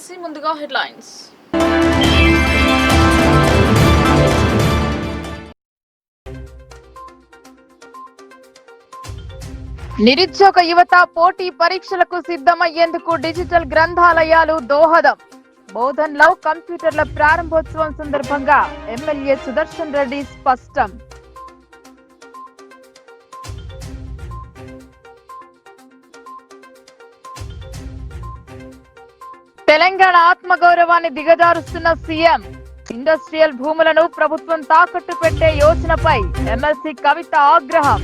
చూసే ముందుగా హెడ్లైన్స్. నిరుద్యోగ యువత పోటీ పరీక్షలకు సిద్ధమయ్యేందుకు డిజిటల్ గ్రంథాలయాలు దోహదం. బోధన్లో కంప్యూటర్ల ప్రారంభోత్సవం సందర్భంగా ఎమ్మెల్యే సుదర్శన్ రెడ్డి స్పష్టం. తెలంగాణ ఆత్మగౌరవాన్ని దిగజారుస్తున్న సీఎం. ఇండస్ట్రియల్ భూములను ప్రభుత్వం తాకట్టు పెట్టే యోచనపై ఎమ్మెల్సీ కవిత ఆగ్రహం.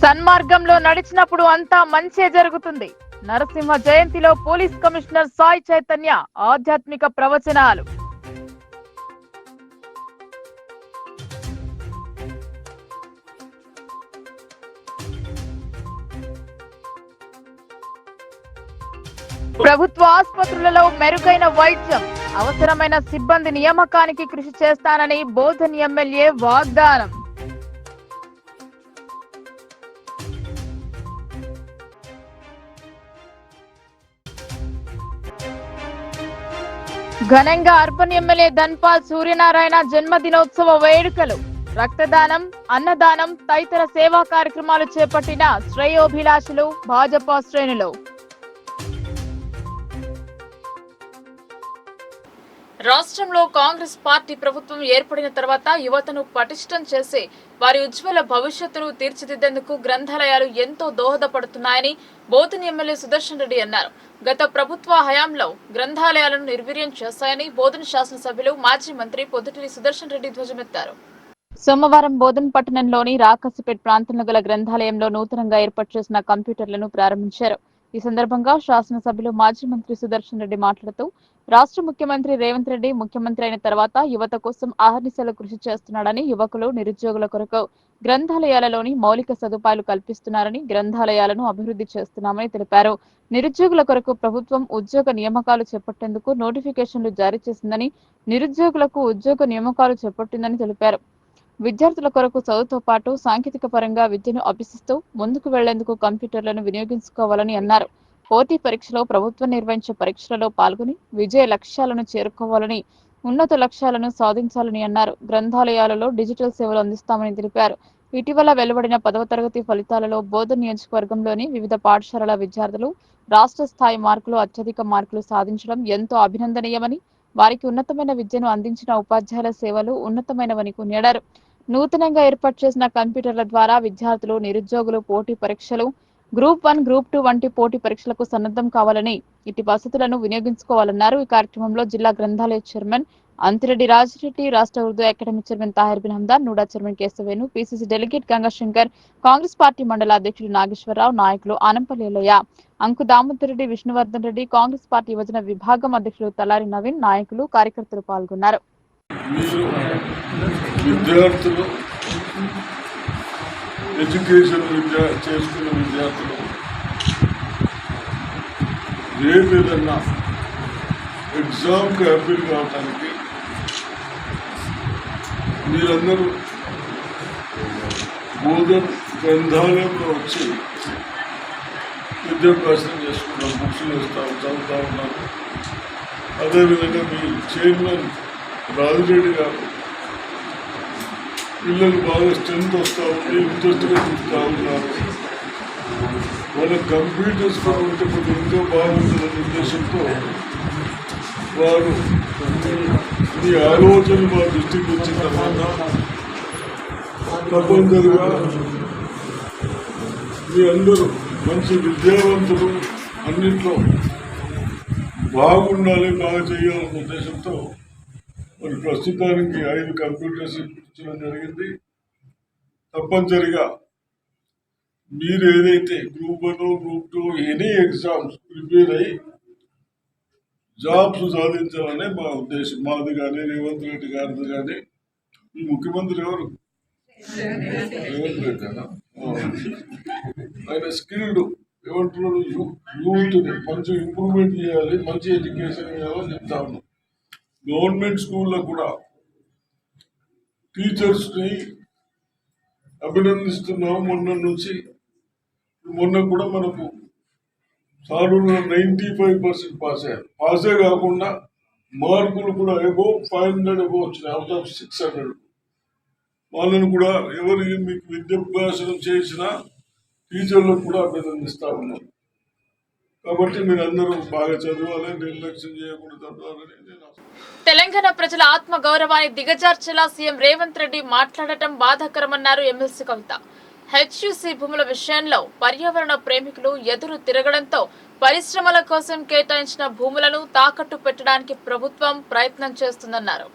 సన్మార్గంలో నడిచినప్పుడు అంతా మంచే జరుగుతుంది. నరసింహ జయంతిలో పోలీస్ కమిషనర్ సాయి చైతన్య ఆధ్యాత్మిక ప్రవచనాలు. ప్రభుత్వ ఆసుపత్రులలో మెరుగైన వైద్యం, అవసరమైన సిబ్బంది నియామకానికి కృషి చేస్తానని బోధన్ ఎమ్మెల్యే వాగ్దానం. ఘనంగా అర్బన్ ఎమ్మెల్యే ధన్పాల్ సూర్యనారాయణ జన్మదినోత్సవ వేడుకలు. రక్తదానం, అన్నదానం తదితర సేవా కార్యక్రమాలు చేపట్టిన శ్రేయోభిలాషులు, భాజపా శ్రేణులు. రాష్ట్రంలో కాంగ్రెస్ పార్టీ ప్రభుత్వం ఏర్పడిన తర్వాత యువతను పటిష్టం చేసి వారి ఉజ్వల భవిష్యత్తును తీర్చిదిద్దేందుకు గ్రంథాలయాలు ఎంతో దోహదపడుతున్నాయని బోధన్ ఎమ్మెల్యే సుదర్శన్ రెడ్డి అన్నారు. గత ప్రభుత్వ హయాంలో గ్రంథాలయాలను నిర్వీర్యం చేశాయని బోధన్ శాసనసభ్యులు మాజీ మంత్రి పొద్దుటూరి సుదర్శన్ రెడ్డి ధ్వజమెత్తారు. సోమవారం బోధన్ పట్టణంలోని రాకసిపేట్ ప్రాంతంలో గల గ్రంథాలయంలో నూతనంగా ఏర్పాటు చేసిన కంప్యూటర్లను ప్రారంభించారు. ఈ సందర్భంగా శాసనసభ్యులు మాజీ మంత్రి సుదర్శన్ రెడ్డి మాట్లాడుతూ రాష్ట్ర ముఖ్యమంత్రి రేవంత్ రెడ్డి ముఖ్యమంత్రి అయిన తర్వాత యువత కోసం అహర్నిశలు కృషి చేస్తున్నాడని, యువకులు, నిరుద్యోగుల కొరకు గ్రంథాలయాలలోని మౌలిక సదుపాయాలు కల్పిస్తున్నారని, గ్రంథాలయాలను అభివృద్ధి చేస్తున్నామని తెలిపారు. నిరుద్యోగుల కొరకు ప్రభుత్వం ఉద్యోగ నియామకాలు చేపట్టేందుకు నోటిఫికేషన్లు జారీ చేసిందని, నిరుద్యోగులకు ఉద్యోగ నియామకాలు చేపట్టిందని తెలిపారు. విద్యార్థుల కొరకు చదువుతో పాటు సాంకేతిక పరంగా విద్యను అభ్యసిస్తూ ముందుకు వెళ్లేందుకు కంప్యూటర్లను వినియోగించుకోవాలని అన్నారు. పోటీ పరీక్షలో ప్రభుత్వం నిర్వహించే పరీక్షలలో పాల్గొని విజయ లక్ష్యాలను చేరుకోవాలని, ఉన్నత లక్ష్యాలను సాధించాలని అన్నారు. గ్రంథాలయాలలో డిజిటల్ సేవలు అందిస్తామని తెలిపారు. ఇటీవల వెలువడిన 10వ తరగతి ఫలితాలలో బోధన్ నియోజకవర్గంలోని వివిధ పాఠశాలల విద్యార్థులు రాష్ట్ర స్థాయి మార్కులు, అత్యధిక మార్కులు సాధించడం ఎంతో అభినందనీయమని, వారికి ఉన్నతమైన విద్యను అందించిన ఉపాధ్యాయుల సేవలు ఉన్నతమైనవని కొనియాడారు. నూతనంగా ఏర్పాటు చేసిన కంప్యూటర్ల ద్వారా విద్యార్థులు, నిరుద్యోగులు పోటీ పరీక్షలు, గ్రూప్ 1, గ్రూప్ 2 వంటి పోటీ పరీక్షలకు సన్నద్ధం కావాలని, ఇటు వసతులను వినియోగించుకోవాలన్నారు. ఈ కార్యక్రమంలో జిల్లా గ్రంథాలయ చైర్మన్ అంతిరెడ్డి రాజిరెడ్డి, రాష్ట్ర Urdu academy chairman Tahir bin Hamdan, NUDA chairman Keshavenu, PCC delegate Gangashankar, Congress party మండల అధ్యక్షుడు నాగేశ్వరరావు, నాయకులు ఆనంపల్లి ఎల్లయ్య, అంకు దామోదర్ రెడ్డి, విష్ణువర్ధన్ రెడ్డి, కాంగ్రెస్ పార్టీ యువజన విభాగం అధ్యక్షుడు తలారి నవీన్, నాయకులు, కార్యకర్తలు పాల్గొన్నారు. ఎడ్యుకేషన్ చేసుకున్న విద్యార్థులు ఏదైనా ఎగ్జామ్కి అప్పీల్ కావడానికి మీరందరూ బోధన్ గ్రంథాలయంలో వచ్చి విద్యాభ్యాసం చేసుకున్నారు, బుక్స్ చదువుతూ ఉన్నారు. అదేవిధంగా మీ చైర్మన్ రాజిరెడ్డి గారు పిల్లలు బాగా స్ట్రెంత్ వస్తూ ఉంది, ఇంట్రెస్ట్గా చూస్తూ ఉన్నారు. వాళ్ళ కంప్యూటర్స్ కూడా ఉంటే కొంచెం ఎంతో బాగుంటుందనే ఉద్దేశంతో వారు ఈ ఆలోచనలు మా దృష్టికి వచ్చిన తర్వాత తప్పనిసరిగా మీ అందరూ మంచి విద్యావంతులు, అన్నింట్లో బాగుండాలి, బాగా చేయాలనే ఉద్దేశంతో మరి ప్రస్తుతానికి 5 కంప్యూటర్స్ ఇప్పించడం జరిగింది. తప్పనిసరిగా మీరు ఏదైతే group 1, group 2 any exams prepare అయ్యి జాబ్స్ సాధించాలనే మా ఉద్దేశం. మాది కానీ, రేవంత్ రెడ్డి గారిది కానీ. ఈ ముఖ్యమంత్రి ఎవరు? రేవంత్ రెడ్డి. ఆయన స్కిల్డ్ ఏమంటున్నాడు, యూత్ని మంచి ఇంప్రూవ్మెంట్ చేయాలి, మంచి ఎడ్యుకేషన్ చేయాలని చెప్తా ఉన్నాం. గవర్నమెంట్ స్కూల్లో కూడా టీచర్స్ని అభినందిస్తున్నాం. మొన్న కూడా మనకు సార్ 95% పాస్ అయ్యారు. పాసే కాకుండా మార్కులు కూడా అబోవ్ 500 అబోవ్ వచ్చినాయి అవుట్ ఆఫ్ 600. వాళ్ళని కూడా ఎవరికి మీకు విద్యాభ్యాసం చేసిన టీచర్లకు కూడా అభినందిస్తా ఉన్నాం. కాబట్టి మీరందరూ బాగా చదవాలి, నిర్లక్ష్యం చేయకుండా చదవాలని నేను తెలంగాణ ప్రజల ఆత్మ గౌరవాన్ని దిగజార్చేలా సీఎం రేవంత్ రెడ్డి మాట్లాడటం బాధాకరమన్నారు ఎమ్మెల్సీ కవిత. హెచ్యూసీ భూముల విషయంలో పర్యావరణ ప్రేమికులు ఎదురు తిరగడంతో పరిశ్రమల కోసం కేటాయించిన భూములను తాకట్టు పెట్టడానికి ప్రభుత్వం ప్రయత్నం చేస్తుందన్నారు.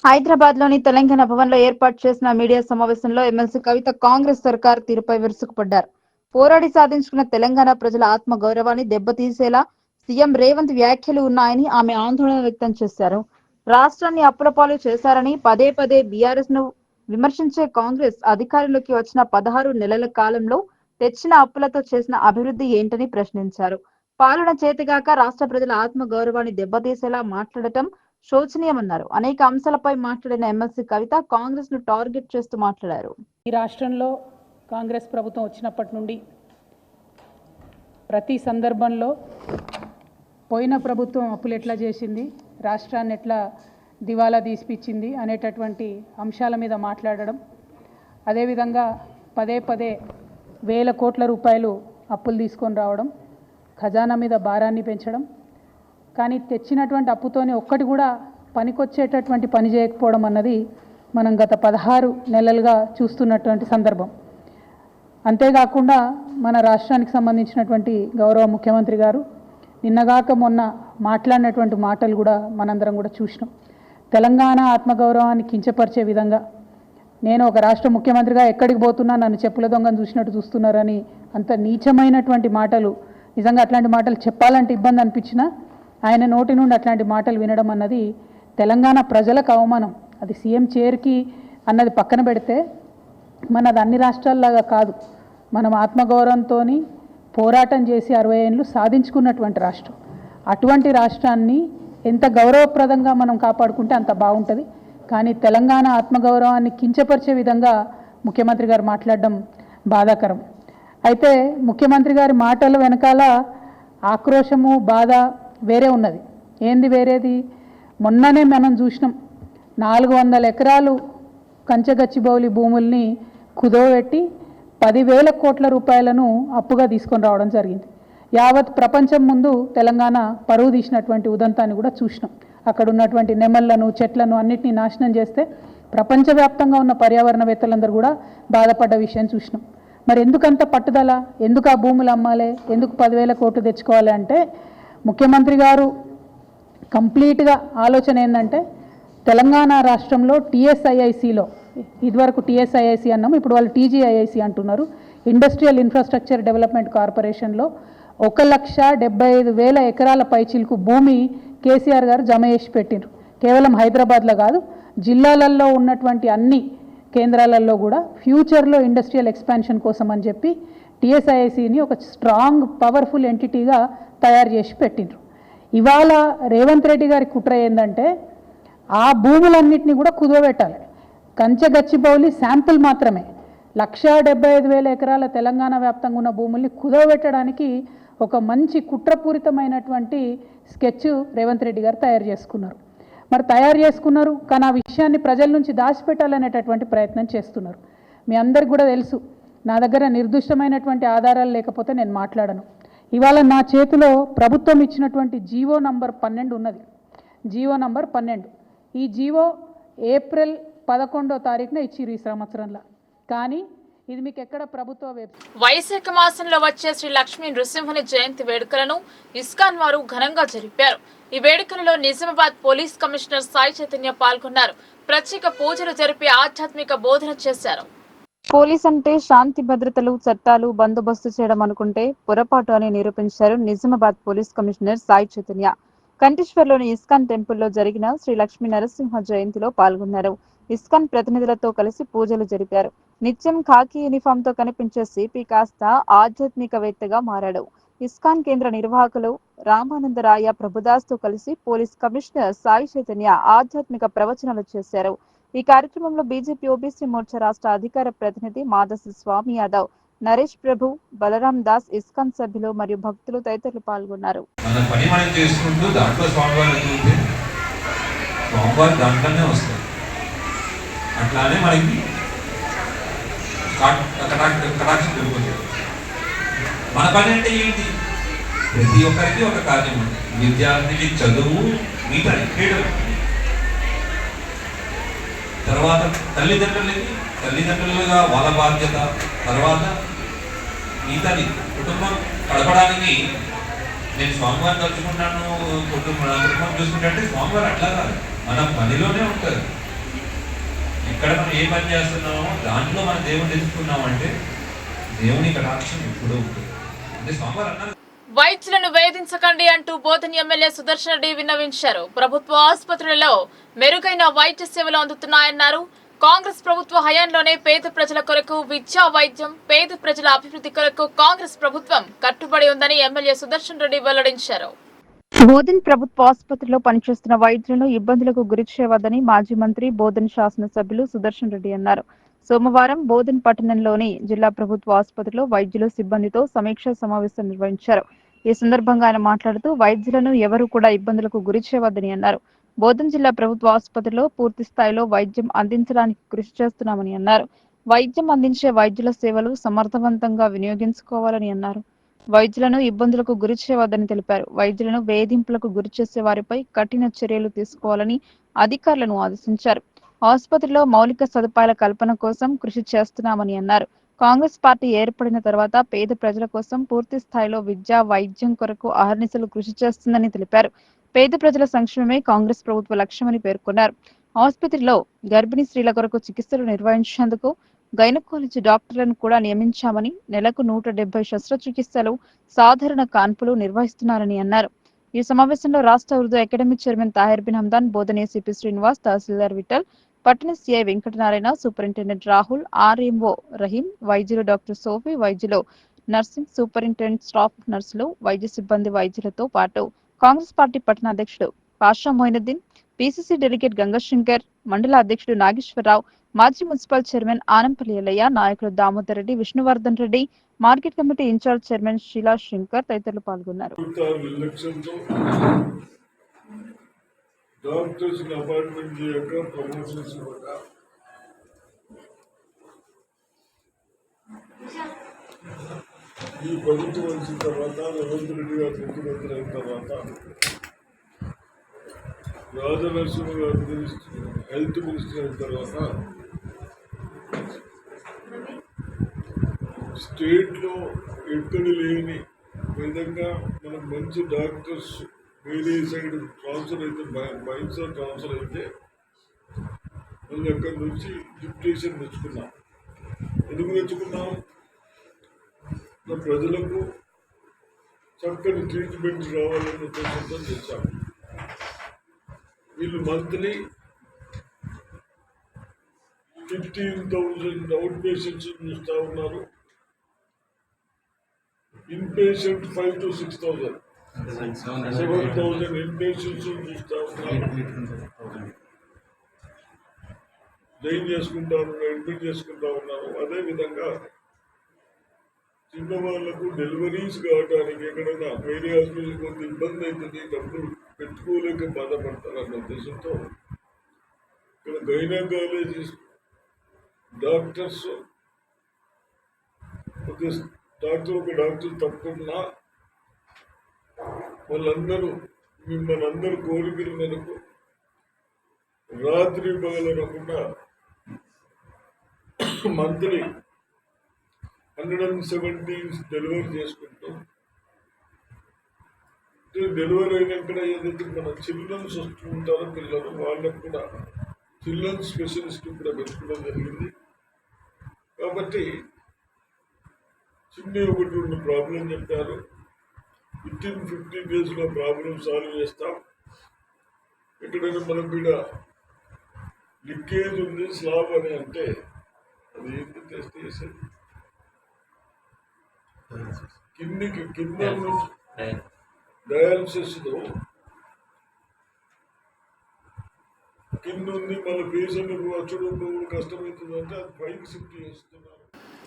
హైదరాబాద్ లోని తెలంగాణ భవన్ లో ఏర్పాటు చేసిన మీడియా సమావేశంలో ఎమ్మెల్సీ కవిత కాంగ్రెస్ సర్కార్ తీరుపై విరుచుకుపడ్డారు. పోరాడి సాధించుకున్న తెలంగాణ ప్రజల ఆత్మ గౌరవాన్ని దెబ్బతీసేలా సీఎం రేవంత్ వ్యాఖ్యలు ఉన్నాయని ఆమె ఆందోళన వ్యక్తం చేశారు. రాష్ట్రాన్ని అప్పులపాలు చేశారని పదే పదే బీఆర్ఎస్ ను విమర్శించే కాంగ్రెస్ అధికారంలోకి వచ్చిన 16 నెలల కాలంలో తెచ్చిన అప్పులతో చేసిన అభివృద్ధి ఏంటని ప్రశ్నించారు. పాలన చేతగాక రాష్ట్ర ప్రజల ఆత్మ గౌరవాన్ని దెబ్బతీసేలా మాట్లాడటం శోచనీయమన్నారు. అనేక అంశాలపై మాట్లాడిన ఎమ్మెల్సీ కవిత కాంగ్రెస్ ను టార్గెట్ చేస్తూ మాట్లాడారు. ఈ రాష్ట్రంలో కాంగ్రెస్ ప్రభుత్వం వచ్చినప్పటి నుండి ప్రతి సందర్భంలో పోయిన ప్రభుత్వం అప్పులు ఎట్లా చేసింది, రాష్ట్రాన్ని ఎట్లా దివాలా తీసిపించింది అనేటటువంటి అంశాల మీద మాట్లాడడం, అదేవిధంగా పదే పదే వేల కోట్ల రూపాయలు అప్పులు తీసుకొని రావడం, ఖజానా మీద భారాన్ని పెంచడం, కానీ తెచ్చినటువంటి అప్పుతోనే ఒక్కటి కూడా పనికొచ్చేటటువంటి పని చేయకపోవడం అన్నది మనం గత 16 నెలలుగా చూస్తున్నటువంటి సందర్భం. అంతేకాకుండా మన రాష్ట్రానికి సంబంధించినటువంటి గౌరవ ముఖ్యమంత్రి గారు నిన్నగాక మొన్న మాట్లాడినటువంటి మాటలు కూడా మనందరం కూడా చూసినాం. తెలంగాణ ఆత్మగౌరవాన్ని కించపరిచే విధంగా, నేను ఒక రాష్ట్ర ముఖ్యమంత్రిగా ఎక్కడికి పోతున్నా నన్ను చెప్పుల దొంగను చూసినట్టు చూస్తున్నారని అంత నీచమైనటువంటి మాటలు, నిజంగా అట్లాంటి మాటలు చెప్పాలంటే ఇబ్బంది అనిపించినా ఆయన నోటి నుండి అట్లాంటి మాటలు వినడం అన్నది తెలంగాణ ప్రజలకు అవమానం. అది సీఎం చైర్కి అన్నది పక్కన పెడితే మనది అన్ని రాష్ట్రాల్లాగా కాదు. మనం ఆత్మగౌరవంతో పోరాటం చేసి 60 ఏళ్ళు సాధించుకున్నటువంటి రాష్ట్రం. అటువంటి రాష్ట్రాన్ని ఎంత గౌరవప్రదంగా మనం కాపాడుకుంటే అంత బాగుంటుంది. కానీ తెలంగాణ ఆత్మగౌరవాన్ని కించపరిచే విధంగా ముఖ్యమంత్రి గారు మాట్లాడడం బాధాకరం. అయితే ముఖ్యమంత్రి గారి మాటల వెనకాల ఆక్రోశము, బాధ వేరే ఉన్నది. ఏంది వేరేది? మొన్ననే మనం చూసినాం, 400 ఎకరాలు కంచగచ్చిబౌలి భూముల్ని కుదోబెట్టి 10,000 కోట్ల రూపాయలను అప్పుగా తీసుకొని రావడం జరిగింది. యావత్ ప్రపంచం ముందు తెలంగాణ పరువు తీసినటువంటి ఉదంతాన్ని కూడా చూసినాం. అక్కడ ఉన్నటువంటి నెమళ్లను, చెట్లను అన్నిటినీ నాశనం చేస్తే ప్రపంచవ్యాప్తంగా ఉన్న పర్యావరణవేత్తలందరూ కూడా బాధపడ్డ విషయం చూసినాం. మరి ఎందుకంత పట్టుదల? ఎందుకు ఆ భూములు అమ్మాలి? ఎందుకు 10,000 కోట్లు తెచ్చుకోవాలి అంటే ముఖ్యమంత్రి గారు కంప్లీట్గా ఆలోచన ఏంటంటే తెలంగాణ రాష్ట్రంలో టీఎస్ఐఐసిలో, ఇదివరకు టీఎస్ఐఐసి అన్నాము, ఇప్పుడు వాళ్ళు టీజీఐఐసి అంటున్నారు, ఇండస్ట్రియల్ ఇన్ఫ్రాస్ట్రక్చర్ డెవలప్మెంట్ కార్పొరేషన్లో 1,75,000 ఎకరాల పైచిలకు భూమి కేసీఆర్ గారు జమ చేసి పెట్టిండ్రు. కేవలం హైదరాబాద్లో కాదు, జిల్లాలలో ఉన్నటువంటి అన్ని కేంద్రాలలో కూడా ఫ్యూచర్లో ఇండస్ట్రియల్ ఎక్స్పాన్షన్ కోసం అని చెప్పి టీఎస్ఐఐసిని ఒక స్ట్రాంగ్ పవర్ఫుల్ ఎంటిటీగా తయారు చేసి పెట్టిండ్రు. ఇవాళ రేవంత్ రెడ్డి గారి కుట్ర ఏంటంటే ఆ భూములన్నింటినీ కూడా కుదవబెట్టాలి. కంచగచ్చిబౌలి శాంపుల్ మాత్రమే 1,75,000 ఎకరాల తెలంగాణ వ్యాప్తంగా ఉన్న భూముల్ని కుదవబెట్టడానికి ఒక మంచి కుట్రపూరితమైనటువంటి స్కెచ్ రేవంత్ రెడ్డి గారు తయారు చేసుకున్నారు. మరి తయారు చేసుకున్నారు, కానీ ఆ విషయాన్ని ప్రజల నుంచి దాచిపెట్టాలనేటటువంటి ప్రయత్నం చేస్తున్నారు. మీ అందరికి కూడా తెలుసు, నా దగ్గర నిర్దిష్టమైనటువంటి ఆధారాలు లేకపోతే నేను మాట్లాడను. ఇవాళ నా చేతిలో ప్రభుత్వం ఇచ్చినటువంటి జీవో నంబర్ 12 ఉన్నది. GO number 12. ఈ జీవో ఏప్రిల్ 11వ తారీఖున ఇచ్చిరు ఈ సంవత్సరంలో. కానీ ఇది మీకు ఎక్కడ ప్రభుత్వ వైశాఖ మాసంలో వచ్చే శ్రీ లక్ష్మీ నృసింహుని జయంతి వేడుకలను ఇస్కాన్ వారు ఘనంగా జరిపారు. ఈ వేడుకలలో నిజామాబాద్ పోలీస్ కమిషనర్ సాయి చైతన్య పాల్గొన్నారు. ప్రత్యేక పూజలు జరిపి ఆధ్యాత్మిక బోధన చేశారు. పోలీస్ అంటే శాంతి భద్రతలు, చట్టాలు బందోబస్తు చేయడం అనుకుంటే పొరపాటు అని నిరూపించారు నిజామాబాద్ పోలీస్ కమిషనర్ సాయి చైతన్య. కంటేశ్వర్లోని ఇస్కాన్ టెంపుల్లో జరిగిన శ్రీ లక్ష్మీ నరసింహ జయంతిలో పాల్గొన్నారు. ఇస్కాన్ ప్రతినిధులతో కలిసి పూజలు జరిపారు. నిత్యం ఖాకీ యూనిఫామ్ తో కనిపించే సిపి కాస్త ఆధ్యాత్మికవేత్తగా మారాడు. ఇస్కాన్ కేంద్ర నిర్వాహకులు రామానందరాయ ప్రభుదాస్ తో కలిసి పోలీస్ కమిషనర్ సాయి చైతన్య ఆధ్యాత్మిక ప్రవచనాలు చేశారు. ఈ కార్యక్రమంలో బీజేపీ ఓబీసీ మోర్చా రాష్ట్ర అధికార ప్రతినిధి మాదసి స్వామి యాదవ్, నరేష్ ప్రభు, బలరాం దాస్, ఇస్కాన్ సభ్యులు మరియు భక్తులు తదితరులు పాల్గొన్నారు. మన పని మనం చేసుకుంటూ దాంట్లో స్వామివారు ఎదుగుతే స్వామివారు దాంట్లోనే వస్తారు. అట్లానే మనకి కటాక్షం పెరుగుతుంది. మన పని అంటే ఏంటి? ప్రతి ఒక్కరికి ఒక కార్యం ఉంది. విద్యార్థికి చదువు, మిగతా క్రీడలు, తర్వాత తల్లిదండ్రులుగా వాళ్ళ బాధ్యత, తర్వాత మిగతాది కుటుంబం గడపడానికి నేను స్వామివారిని తలుచుకుంటాను, కుటుంబం చూసుకుంటే స్వామివారు అట్లా కాదు, మన పనిలోనే ఉంటారు. ఎక్కడ మనం ఏ పని చేస్తున్నామో దాంట్లో మన దేవుని తెలుసుకున్నామంటే దేవుని కటాక్షం ఎప్పుడూ ఉంటుంది. అంటే స్వామివారు అన్నారు, వైద్యులను వేధించకండి అంటూ బోధన్ ఎమ్మెల్యే సుదర్శన్ రెడ్డి విన్నవించారు. ప్రభుత్వ ఆసుపత్రులలో మెరుగైన వైద్య సేవలు అందుతున్నాయన్నారు. కాంగ్రెస్ ప్రభుత్వ హయాంలోనే పేద ప్రజల కొరకు విద్యా, వైద్యం, పేద ప్రజల అభివృద్ధి కొరకు కాంగ్రెస్ ప్రభుత్వం కట్టుబడి ఉందని ఎమ్మెల్యే సుదర్శన్ రెడ్డి వెల్లడించారు. బోధన్ ప్రభుత్వ ఆసుపత్రిలో పనిచేస్తున్న వైద్యులను ఇబ్బందులకు గురి చేయవద్దని మాజీ మంత్రి బోధన్ శాసనసభ్యులు సుదర్శన్ రెడ్డి అన్నారు. సోమవారం బోధన్ పట్టణంలోని జిల్లా ప్రభుత్వ ఆసుపత్రిలో వైద్యులు సిబ్బందితో సమీక్షా సమావేశం నిర్వహించారు. ఈ సందర్భంగా ఆయన మాట్లాడుతూ వైద్యులను ఎవరూ కూడా ఇబ్బందులకు గురి చేయవద్దని అన్నారు. బోధన్ జిల్లా ప్రభుత్వ ఆసుపత్రిలో పూర్తి స్థాయిలో వైద్యం అందించడానికి కృషి చేస్తున్నామని అన్నారు. వైద్యం అందించే వైద్యుల సేవలు సమర్థవంతంగా వినియోగించుకోవాలని అన్నారు. వైద్యులను ఇబ్బందులకు గురి చేయవద్దని తెలిపారు. వైద్యులను వేధింపులకు గురి చేసే వారిపై కఠిన చర్యలు తీసుకోవాలని అధికారులను ఆదేశించారు. ఆసుపత్రిలో మౌలిక సదుపాయాల కల్పన కోసం కృషి చేస్తున్నామని అన్నారు. కాంగ్రెస్ పార్టీ ఏర్పడిన తర్వాత పేద ప్రజల కోసం పూర్తి స్థాయిలో విద్య, వైద్యం కొరకు అహర్నిశలు కృషి చేస్తుందని తెలిపారు. పేద ప్రజల సంక్షేమమే కాంగ్రెస్ ప్రభుత్వ లక్ష్యమని పేర్కొన్నారు. ఆసుపత్రిలో గర్భిణీ స్త్రీల కొరకు చికిత్సలు నిర్వహించేందుకు గైనకాలజీ డాక్టర్లను కూడా నియమించామని, నెలకు 170 శస్త్రచికిత్సలు, సాధారణ కాన్పులు నిర్వహిస్తున్నారని అన్నారు. ఈ సమావేశంలో రాష్ట్ర Urdu academy chairman Tahir bin Hamdan, Bodhan ACP Srinivas, తహసీల్దార్ విఠల్, పట్టణ CI Venkatanarayana, superintendent Rahul, RMO Rahim, వైద్యులు డాక్టర్ సోఫీ, వైద్యులు నర్సింగ్ సూపరింటెండెంట్, స్టాఫ్ నర్సులు, వైద్య సిబ్బంది, వైద్యులతో పాటు కాంగ్రెస్ పార్టీ పట్టణ అధ్యక్షుడు పాషా మొయినుద్దీన్, పిసిసి డెలిగేట్ గంగశంకర్, మండల అధ్యక్షుడు నాగేశ్వరరావు, మాజీ మున్సిపల్ చైర్మన్ ఆనంపల్లి ఎల్లయ్య, నాయకులు Damodar Reddy, Vishnuvardhan Reddy, market committee incharge chairman Sheela Shankar తదితరులు పాల్గొన్నారు. డాక్టర్స్ అపాయింట్మెంట్ చేయక ప్రమోషన్స్ ఇవ్వక ఈ ప్రభుత్వం వచ్చిన తర్వాత రేవంత్ రెడ్డి గారు ముఖ్యమంత్రి అయిన తర్వాత రాజనరసింహ గారు హెల్త్ మినిస్టర్ అయిన తర్వాత స్టేట్లో ఎక్కడ లేని విధంగా మనం మంచి డాక్టర్స్ వేరే సైడ్ ట్రాన్స్ఫర్ అయితే మైన్సర్ ట్రాన్స్ఫర్ అయితే మళ్ళీ అక్కడి నుంచి డిప్యూటేషన్ తెచ్చుకున్నాం. ఎందుకు తెచ్చుకున్నాం? ప్రజలకు చక్కని ట్రీట్మెంట్ రావాలనే ఉద్దేశంతో చేశాం. వీళ్ళు మంత్లీ 15,000 అవుట్ పేషెంట్స్ చూస్తూ ఉన్నారు. In patient 5,000 to 6,000, 7,000 in patients చూస్తూ ఉన్నారు. జైన్ చేసుకుంటా ఉన్నారు, అడ్మిట్ చేసుకుంటా ఉన్నారు. అదేవిధంగా చిన్నవాళ్లకు డెలివరీస్ కావడానికి ఎక్కడైనా వేరే హాస్పిటల్ కొంత ఇబ్బంది అవుతుంది, డబ్బులు పెట్టుకోలేక బాధపడతారు అన్న ఉద్దేశంతో ఇక్కడ గైనకాలజిస్ట్ డాక్టర్స్ ఒక డాక్టర్ తప్పకుండా వాళ్ళందరూ మిమ్మల్ని కోరికల మేరకు రాత్రి పగలనకుండా మంత్లీ 117 డెలివరీ చేసుకుంటాం. డెలివరీ అయినాక ఏదైతే మన చిల్డ్రన్స్ వస్తుంటారో పిల్లలు, వాళ్ళకు కూడా చిల్డ్రన్ స్పెషలిస్ట్ కూడా పెట్టుకోవడం జరిగింది. కాబట్టి చిన్న ఒకటి 2 ప్రాబ్లం చెప్పారు. within 15 days ప్రాబ్లం సాల్వ్ చేస్తాం. ఎక్కడైనా మనం కూడా లీకేజ్ ఉంది స్లాబ్ అని అంటే అది ఏంటి టెస్ట్ చేసేది కింద డయాలసిస్ లో కింద ఉంది, మన పేషెంట్కి వచ్చడం కష్టమవుతుందంటే అది పైకి షిఫ్ట్ చేస్తున్నారు.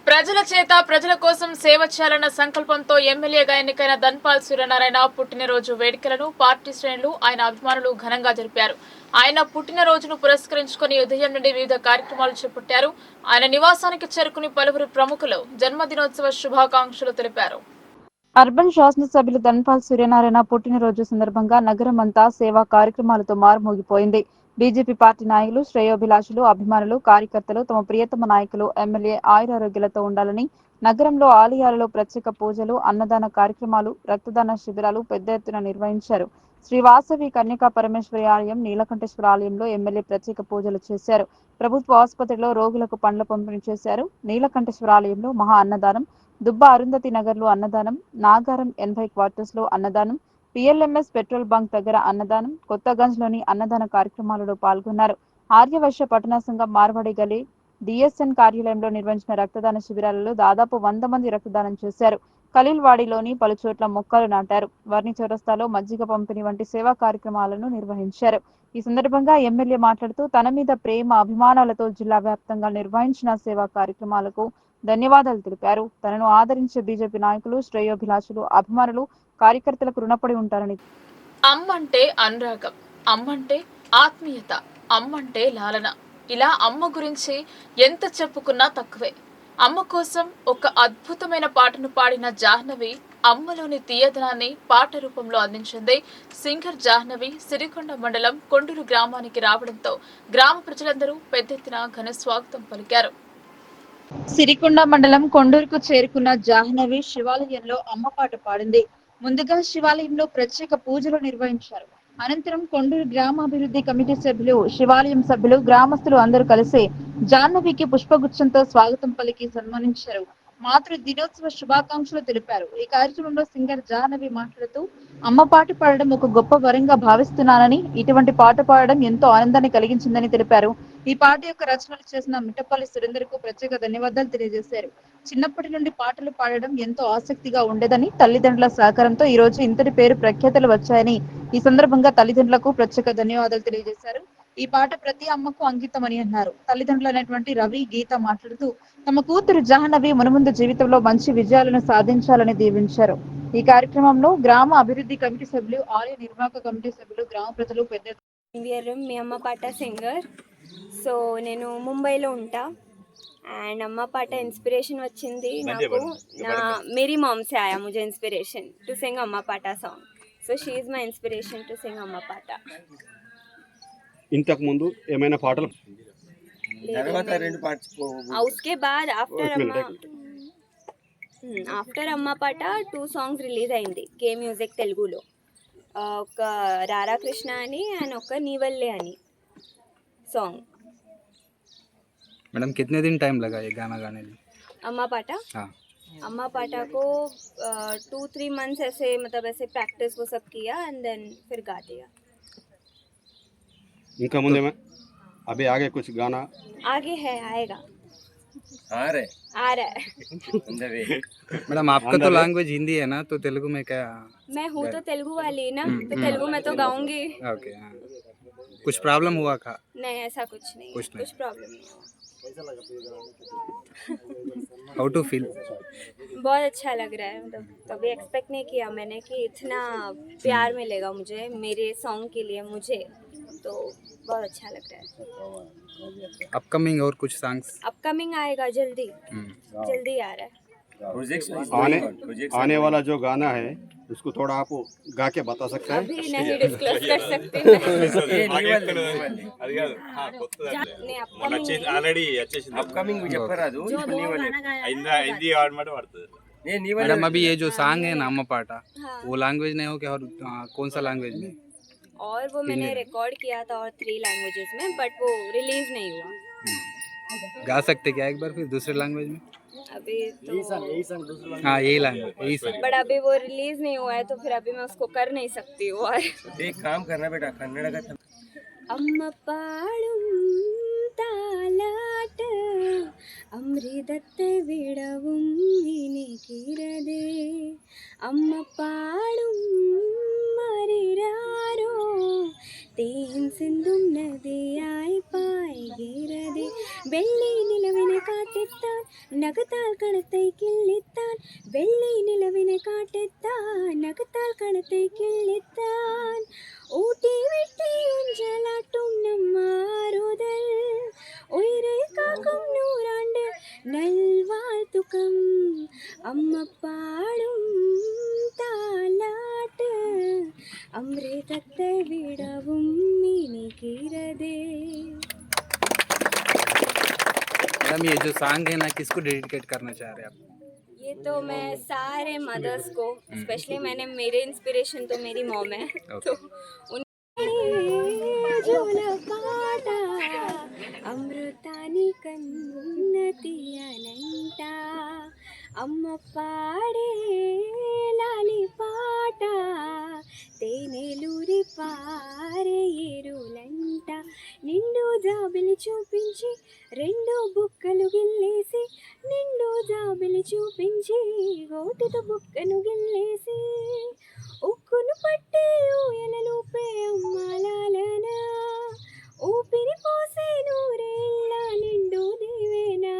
ప్రజల చేత ప్రజల కోసం సేవ చేయాలన్న సంకల్పంతో ఎమ్మెల్యేగా ఎన్నికైన ధన్పాల్ సూర్యనారాయణ పుట్టినరోజు వేడుకలను పార్టీ శ్రేణులు ఆయన అభిమానులు ఘనంగా జరిపారు. ఆయన పుట్టినరోజును పురస్కరించుకుని ఉదయం నుండి వివిధ కార్యక్రమాలు చేపట్టారు. ఆయన నివాసానికి చేరుకుని పలువురు ప్రముఖులు జన్మదినోత్సవ శుభాకాంక్షలు తెలిపారు. అర్బన్ శాసనసభ్యులు ధన్పాల్ సూర్యనారాయణ పుట్టినరోజు సందర్భంగా నగరం అంతా సేవా కార్యక్రమాలతో మారుమోగిపోయింది. బీజేపీ పార్టీ నాయకులు, శ్రేయోభిలాషులు, అభిమానులు, కార్యకర్తలు తమ ప్రియతమ నాయకులు ఎమ్మెల్యే ఆయురారోగ్యాలతో ఉండాలని నగరంలో ఆలయాలలో ప్రత్యేక పూజలు, అన్నదాన కార్యక్రమాలు, రక్తదాన శిబిరాలు పెద్ద ఎత్తున నిర్వహించారు. శ్రీ వాసవి కన్యకా పరమేశ్వరి ఆలయం, నీలకంఠేశ్వర ఆలయంలో ఎమ్మెల్యే ప్రత్యేక పూజలు చేశారు. ప్రభుత్వ ఆసుపత్రిలో రోగులకు పండ్ల పంపిణీ చేశారు. నీలకంఠేశ్వర ఆలయంలో మహా అన్నదానం, దుబ్బ అరుంధతి నగర్లో అన్నదానం, నాగారం 80 క్వార్టర్స్ లో అన్నదానం, పిఎల్ఎంఎస్ పెట్రోల్ బంక్ దగ్గర అన్నదానం, కొత్తగంజ్లోని అన్నదాన కార్యక్రమాలలో పాల్గొన్నారు. ఆర్యవైశ్య పట్టణ సంఘం మార్వాడి గలి డిఎస్ఎన్ కార్యాలయంలో నిర్వహించిన రక్తదాన శిబిరాలలో దాదాపు 100 మంది రక్తదానం చేశారు. ఖలీల్వాడిలోని పలు చోట్ల మొక్కలు నాటారు. వర్ణి చౌరస్తాలో మజ్జిగ పంపిణీ వంటి సేవా కార్యక్రమాలను నిర్వహించారు. ఈ సందర్భంగా ఎమ్మెల్యే మాట్లాడుతూ తన మీద ప్రేమ, అభిమానాలతో జిల్లా వ్యాప్తంగా నిర్వహించిన సేవా కార్యక్రమాలకు ధన్యవాదాలు తెలిపారు. తనను ఆదరించే బీజేపీ నాయకులు, శ్రేయోభిలాషులు, అభిమానులు, కార్యకర్తలకు రుణపడి ఉంటారని. అమ్మంటే అనురాగం, అమ్మంటే ఆత్మీయత, అమ్మంటే లాలన. ఇలా అమ్మ గురించి ఎంత చెప్పుకున్నా తక్కువే. అమ్మ కోసం ఒక అద్భుతమైన పాటను పాడిన జాహ్నవి అమ్మలోని తీయదనాన్ని పాట రూపంలో అందించింది. సింగర్ జాహ్నవి సిరికొండ మండలం కొండూరు గ్రామానికి రావడంతో గ్రామ ప్రజలందరూ పెద్ద ఎత్తున ఘన స్వాగతం పలికారు. సిరికొండ మండలం కొండూరుకు చేరుకున్న జాహ్నవి శివాలయంలో అమ్మ పాట పాడింది. ముందుగా శివాలయంలో ప్రత్యేక పూజలు నిర్వహించారు. అనంతరం కొండూరు గ్రామాభివృద్ధి కమిటీ సభ్యులు, శివాలయం సభ్యులు, గ్రామస్తులు అందరూ కలిసి జాహ్నవికి పుష్పగుచ్చంతో స్వాగతం పలికి సన్మానించారు. మాతృ దినోత్సవ శుభాకాంక్షలు తెలిపారు. ఈ కార్యక్రమంలో సింగర్ జాహ్నవి మాట్లాడుతూ అమ్మ పాట పాడడం ఒక గొప్ప వరంగా భావిస్తున్నానని, ఇటువంటి పాట పాడడం ఎంతో ఆనందాన్ని కలిగించిందని తెలిపారు. ఈ పాట యొక్క రచనలు చేసిన మిట్టపల్లి సురేందర్ కు ప్రత్యేక ధన్యవాదాలు తెలియజేశారు. చిన్నప్పటి నుండి పాటలు పాడడం ఎంతో ఆసక్తిగా ఉండేదని, తల్లిదండ్రుల సహకారంతో ఈ రోజు ఇంతటి పేరు ప్రఖ్యాతలు వచ్చాయని ఈ సందర్భంగా తల్లిదండ్రులకు ప్రత్యేక ధన్యవాదాలు తెలియజేశారు. ఈ పాట ప్రతి అమ్మకు అంకితమని అన్నారు. తల్లిదండ్రులైనటువంటి రవి, గీత మాట్లాడుతూ తమ కూతురు జాహ్నవి మునుముందు జీవితంలో మంచి విజయాలను సాధించాలని దీవించారు. ఈ కార్యక్రమంలో గ్రామ అభివృద్ధి కమిటీ సభ్యులు, ఆలయ నిర్వాహక కమిటీ సభ్యులు, గ్రామ ప్రజలు పెద్ద మీ అమ్మ పాట సింగర్. సో నేను ముంబైలో ఉంటా అండ్ అమ్మ పాట ఇన్స్పిరేషన్ వచ్చింది నాకు. मेरी मॉम से आया मुझे इंस्पिरेशन टू सिंग अम्मा पाटा song. So she is my inspiration to sing అమ్మ పాట. ఇంతకు ముందు ఏమైనా పాటలు उसके बाद ఆఫ్టర్ అమ్మ పాట 2 సాంగ్స్ రిలీజ్ అయింది కే మ్యూజిక్ తెలుగులో. ఒక రారా కృష్ణ అని అండ్ ఒక నీవల్లే అని सॉन्ग. मैडम कितने दिन टाइम लगा ये गाना गाने में? अम्मा पाटा, हाँ, अम्मा पाटा को 2-3 मंथ्स ऐसे मतलब ऐसे प्रैक्टिस वो सब किया एंड देन फिर गा दिया. इनका मुझे में अभी आगे कुछ गाना आगे है, आएगा, आ रहा है. मैडम आपका तो लैंग्वेज हिंदी है ना, तो तेलुगु में क्या? मैं हूँ तो तेलुगु वाली ना, तो तेलुगु में तो गाऊंगी. ओके, हाँ. कुछ प्रॉब्लम हुआ था? नहीं ऐसा कुछ नहीं, कुछ नहीं. कुछ प्रॉब्लम नहीं हुआ. How to feel? बहुत अच्छा लग रहा है. मतलब कभी एक्सपेक्ट नहीं किया मैंने कि इतना प्यार मिलेगा मुझे मेरे सॉन्ग के लिए मुझे, तो बहुत अच्छा लग रहा है. अपकमिंग और कुछ सॉन्ग्स? अपकमिंग आएगा जल्दी, जल्दी आ रहा है. आने वाला जो गाना है उसको थोड़ा आप गा के बता सकते हैं? अभी नहीं डिस्क्लोज कर सकते. मैडम अभी ये जो सॉन्ग है ना अम्मा पाटा, हाँ. वो लैंग्वेज नहीं हो क्या? और कौन सा लैंग्वेज में? और वो मैंने रिकॉर्ड किया था और 3 लैंग्वेजेस में, बट वो रिलीज नहीं हुआ. गा सकते क्या एक बार फिर दूसरे लैंग्वेज में? अभी तो हाँ यही लैंग्वेज, यही सर. बट अभी वो रिलीज नहीं हुआ है तो फिर अभी मैं उसको कर नहीं सकती हूँ. और एक काम करना बेटा, कन्नड़ का अम्म पाडुम तालाट अमृतत्ते विडवुम इनिकिरदे अम्म पाडुम मरिरारो तेन सिंधुम नदिया வெள்ளை நிலவினை காட்டித்தான் நகத்தால் கணத்தை கிள்ளித்தான் வெள்ளை நிலவினை காட்டித்தான் நகத்தால் கணத்தை கிள்ளித்தான் ஊட்டி வெட்டி ஊஞ்சலாட்டும் நம்மாறுதல் உயிரை காக்கும் நூறாண்டு நல்வாழ்த்துக்கம் அம்மா பாடும் தாலாட்டு அமிர்தத்தை விடவும் இனிக்கிறதே. मैडम ये जो सॉन्ग है ना किसको डेडिकेट करना चाह रहे हैं आप? ये तो मैं सारे मदर्स को, स्पेशली मैंने मेरे इंस्पिरेशन तो मेरी मॉम है, तो उन పాట అమృతాని కన్నతి అనంట అమ్మ పాడే లాలి పాట తేనెలూరి పారే ఏరులంట నిండు జాబిలి చూపించి రెండు బుక్కలు గిల్లేసి నిండు జాబిలి చూపించి గోటితో బుక్కను గిల్లేసి ఉక్కును పట్టి ఊయలూపే అమ్మాలాలన ఊపిరి పోసే నూరేళ్ళ నిండు దేవేనా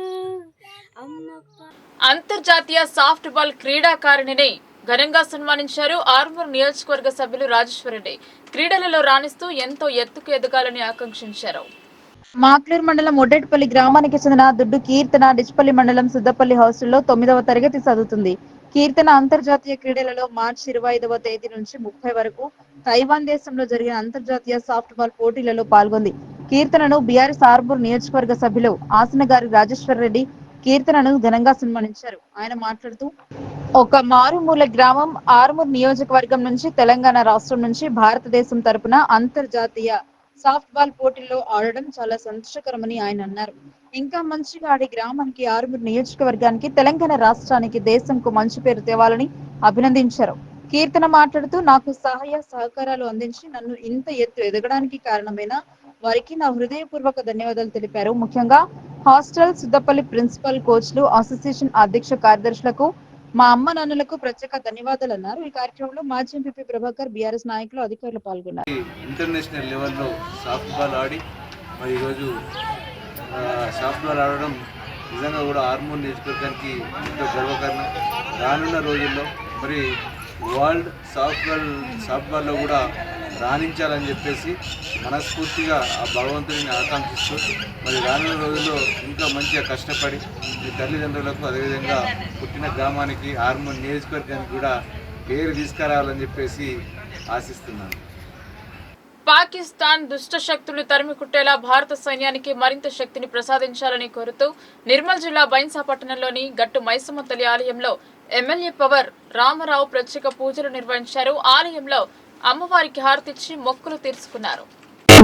అమ్మప్ప. అంతర్జాతీయ సాఫ్ట్ బాల్ క్రీడాకారిణిని ఘనంగా సన్మానించారు ఆర్మూర్ నియోజకవర్గ సభ్యులు రాజేశ్వరరెడ్డి. క్రీడలలో రాణిస్తూ ఎంతో ఎత్తుకు ఎదగాలని ఆకాంక్షించారు. మాక్లూరు మండలం ఒడ్డేటిపల్లి గ్రామానికి చెందిన దుడ్డు కీర్తన డిచ్పల్లి మండలం సిద్దపల్లి హాస్టల్లో 9వ తరగతి చదువుతుంది. కీర్తన అంతర్జాతీయ క్రీడలలో మార్చి 25వ తేదీ నుంచి 30 వరకు తైవాన్ దేశంలో జరిగిన అంతర్జాతీయ సాఫ్ట్ బాల్ పోటీలలో పాల్గొంది. కీర్తనను బీఆర్ఎస్ ఆర్మూర్ నియోజకవర్గ సభ్యులు ఆసనగారి రాజేశ్వరరెడ్డి కీర్తనను ఘనంగా సన్మానించారు. ఆయన మాట్లాడుతూ ఒక మారుమూల గ్రామం ఆర్మూర్ నియోజకవర్గం నుంచి తెలంగాణ రాష్ట్రం నుంచి భారతదేశం తరపున అంతర్జాతీయ సాఫ్ట్ బాల్ పోటీల్లో ఆడడం చాలా సంతోషకరమని ఆయన అన్నారు. ఇంకా మంచిగా ఆడి గ్రామానికి ఆర్మూర్ నియోజకవర్గానికి తెలంగాణ రాష్ట్రానికి దేశంకు మంచి పేరు తేవాలని అభినందించారు. కీర్తన మాట్లాడుతూ నాకు సహాయ సహకారాలు అందించి నన్ను ఇంత ఎత్తు ఎదగడానికి కారణమైన వారికి నా హృదయపూర్వక ధన్యవాదాలు తెలిపారు. ముఖ్యంగా హాస్టల్ సిద్దపల్లి ప్రిన్సిపల్ కోచ్లు అసోసియేషన్ అధ్యక్ష కార్యదర్శులకు మా అమ్మ నాన్నలకు ప్రత్యేక ధన్యవాదాలు అన్నారు. ఈ కార్యక్రమంలో మాజీ ఎంపీ ప్రభాకర్, బీఆర్ఎస్ నాయకులు, అధికారులు పాల్గొన్నారు. ఇంటర్నేషనల్ లెవెల్లో సాఫ్ట్ బాల్ ఆడి మరి ఈరోజు సాఫ్ట్ బాల్ ఆడడం నిజంగా కూడా ఆర్మూర్ నియోజకవర్గానికి ఎంతో గర్వకారణం. రానున్న రోజుల్లో మరి వరల్డ్ సాఫ్ట్ బాల్లో కూడా రాణించాలని చెప్పేసి మనస్ఫూర్తిగా ఆ భగవంతుడిని ఆకాంక్షిస్తూ మరి రానున్న రోజుల్లో ఇంకా మంచిగా కష్టపడి మీ తల్లిదండ్రులకు అదేవిధంగా పుట్టిన గ్రామానికి ఆర్మూర్ నియోజకవర్గానికి కూడా పేరు తీసుకురావాలని చెప్పేసి ఆశిస్తున్నాను. పాకిస్తాన్ దుష్ట శక్తులు తరిమి కుట్టేలా భారత సైన్యానికి మరింత శక్తిని ప్రసాదించాలని కోరుతూ నిర్మల్ జిల్లా బైన్సా పట్టణంలోని గట్టు మైసమ్మ తల్లి ఆలయంలో ఎమ్మెల్యే పవర్ రామారావు ప్రత్యేక పూజలు నిర్వహించారు. ఆలయంలో అమ్మవారికి హారతిచ్చి మొక్కులు తీర్చుకున్నారు.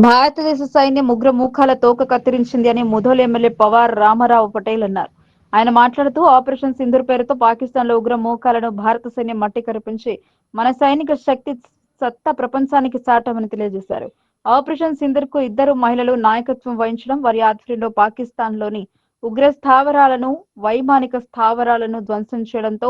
భారతదేశ సైన్యం ఉగ్ర మూకాల తోక కత్తిరించింది అని ముధోల్ ఎమ్మెల్యే పవార్ రామారావు పటేల్ అన్నారు. ఆయన మాట్లాడుతూ ఆపరేషన్ సింధూర్ పేరుతో పాకిస్తాన్ లో ఉగ్ర మూకాలను భారత సైన్యం మట్టి కరిపించి మన సైనిక శక్తి సత్తా ప్రపంచానికి చాటమని తెలియజేశారు. ఆపరేషన్ సింధూర్ కు 2 మహిళలు నాయకత్వం వహించడం, వారి ఆధ్వర్యంలో పాకిస్తాన్ లోని ఉగ్ర స్థావరాలను, వైమానిక స్థావరాలను ధ్వంసం చేయడంతో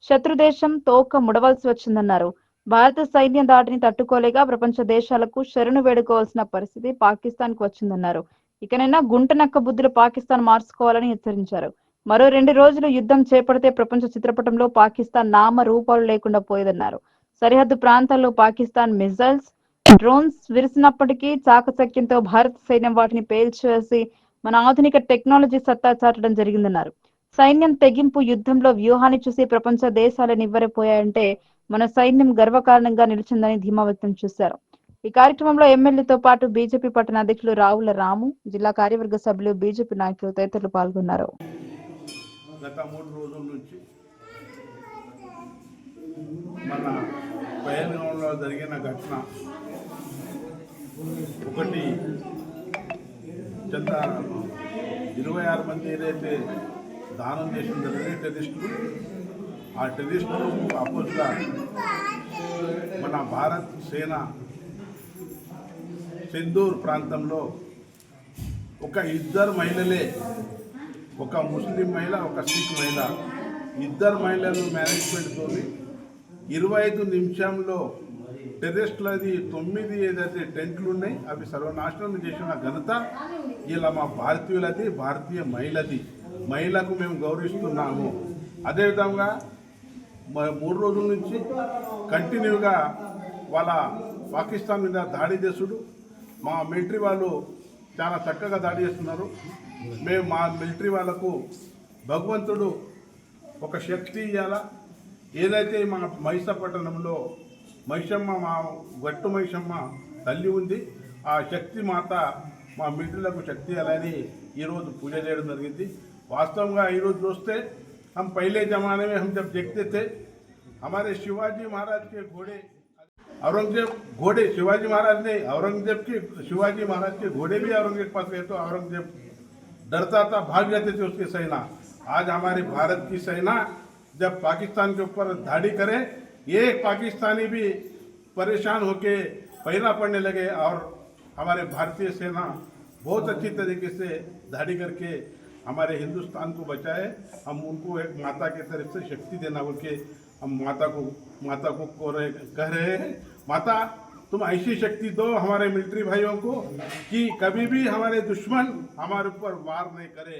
శత్రుదేశం తోక ముడవలసి వచ్చిందన్నారు. భారత సైన్యం దాడిని తట్టుకోలేక ప్రపంచ దేశాలకు శరణు వేడుకోవాల్సిన పరిస్థితి పాకిస్తాన్ కు వచ్చిందన్నారు. ఇకనైనా గుంటనక్క బుద్ధులు పాకిస్తాన్ మార్చుకోవాలని హెచ్చరించారు. మరో 2 రోజులు యుద్ధం చేపడితే ప్రపంచ చిత్రపటంలో పాకిస్తాన్ నామ రూపాలు లేకుండా పోయేదన్నారు. సరిహద్దు ప్రాంతాల్లో పాకిస్తాన్ మిజైల్స్, డ్రోన్స్ విరిసినప్పటికీ చాకచక్యంతో భారత సైన్యం వాటిని పేల్చేసి మన ఆధునిక టెక్నాలజీ సత్తా చాటడం జరిగిందన్నారు. సైన్యం తెగింపు యుద్ధంలో వ్యూహాన్ని చూసి ప్రపంచ దేశాలు నివ్వెరపోయాయంటే మన సైన్యం గర్వకారణంగా నిలిచిందని ధీమా వ్యక్తం చేశారు. ఈ కార్యక్రమంలో ఎమ్మెల్యేతో పాటు బీజేపీ పట్టణ అధ్యక్షులు రావుల రాము, జిల్లా కార్యవర్గ సభ్యులు, బీజేపీ నాయకులు తదితరులు పాల్గొన్నారు. గత 3 రోజుల నుంచి మన పహల్గాంలో జరిగిన ఘటన ఒకటి చెంత 26 మంది ఏదైతే దానం చేసిన జరిగింది టెర్రరిస్టులు, ఆ టెర్రరిస్టులకు అపోజ్గా మన భారత్ సేన సింధూర్ ప్రాంతంలో ఒక 2 మహిళలే, ఒక ముస్లిం మహిళ, ఒక సిక్ మహిళ, 2 మహిళలు మేనేజ్మెంట్తో 25 నిమిషంలో టెర్రరిస్టులది 9 ఏదైతే టెంట్లు ఉన్నాయి అవి సర్వనాశనం చేసిన ఘనత ఇలా మా భారతీయులది, భారతీయ మహిళకు మేము గౌరవిస్తున్నాము. అదేవిధంగా 3 రోజుల నుంచి కంటిన్యూగా వాళ్ళ పాకిస్తాన్ మీద దాడి చేసుడు, మా మిలిటరీ వాళ్ళు చాలా చక్కగా దాడి చేస్తున్నారు. మేము మా మిలిటరీ వాళ్ళకు భగవంతుడు ఒక శక్తి ఇవ్వాలా. ఏదైతే మా మహిషపట్నంలో మైషమ్మ, మా గట్టు మైషమ్మ తల్లి ఉంది, ఆ శక్తి మాత మా మిలిటరీలకు శక్తి ఇవ్వాలని ఈరోజు పూజ చేయడం జరిగింది. వాస్తవంగా ఈరోజు చూస్తే हम पहले ज़माने में हम जब देखते थे हमारे शिवाजी महाराज के घोड़े, औरंगजेब घोड़े, शिवाजी महाराज ने औरंगजेब के, शिवाजी महाराज के घोड़े भी औरंगजेब के पास गए तो औरंगजेब डरता था, भाग जाते थे उसके सेना. आज हमारे भारत की सेना जब पाकिस्तान के ऊपर धाड़ी करे, एक पाकिस्तानी भी परेशान होके पहरा पड़ने लगे और हमारे भारतीय सेना बहुत अच्छी तरीके से धाड़ी करके हमारे हिंदुस्तान को बचाए. हम उनको एक माता की तरफ से शक्ति देना बोल के हम माता को कह रहे हैं. माता तुम ऐसी शक्ति दो हमारे मिलिट्री भाइयों को कि कभी भी हमारे दुश्मन हमारे ऊपर वार नहीं करे.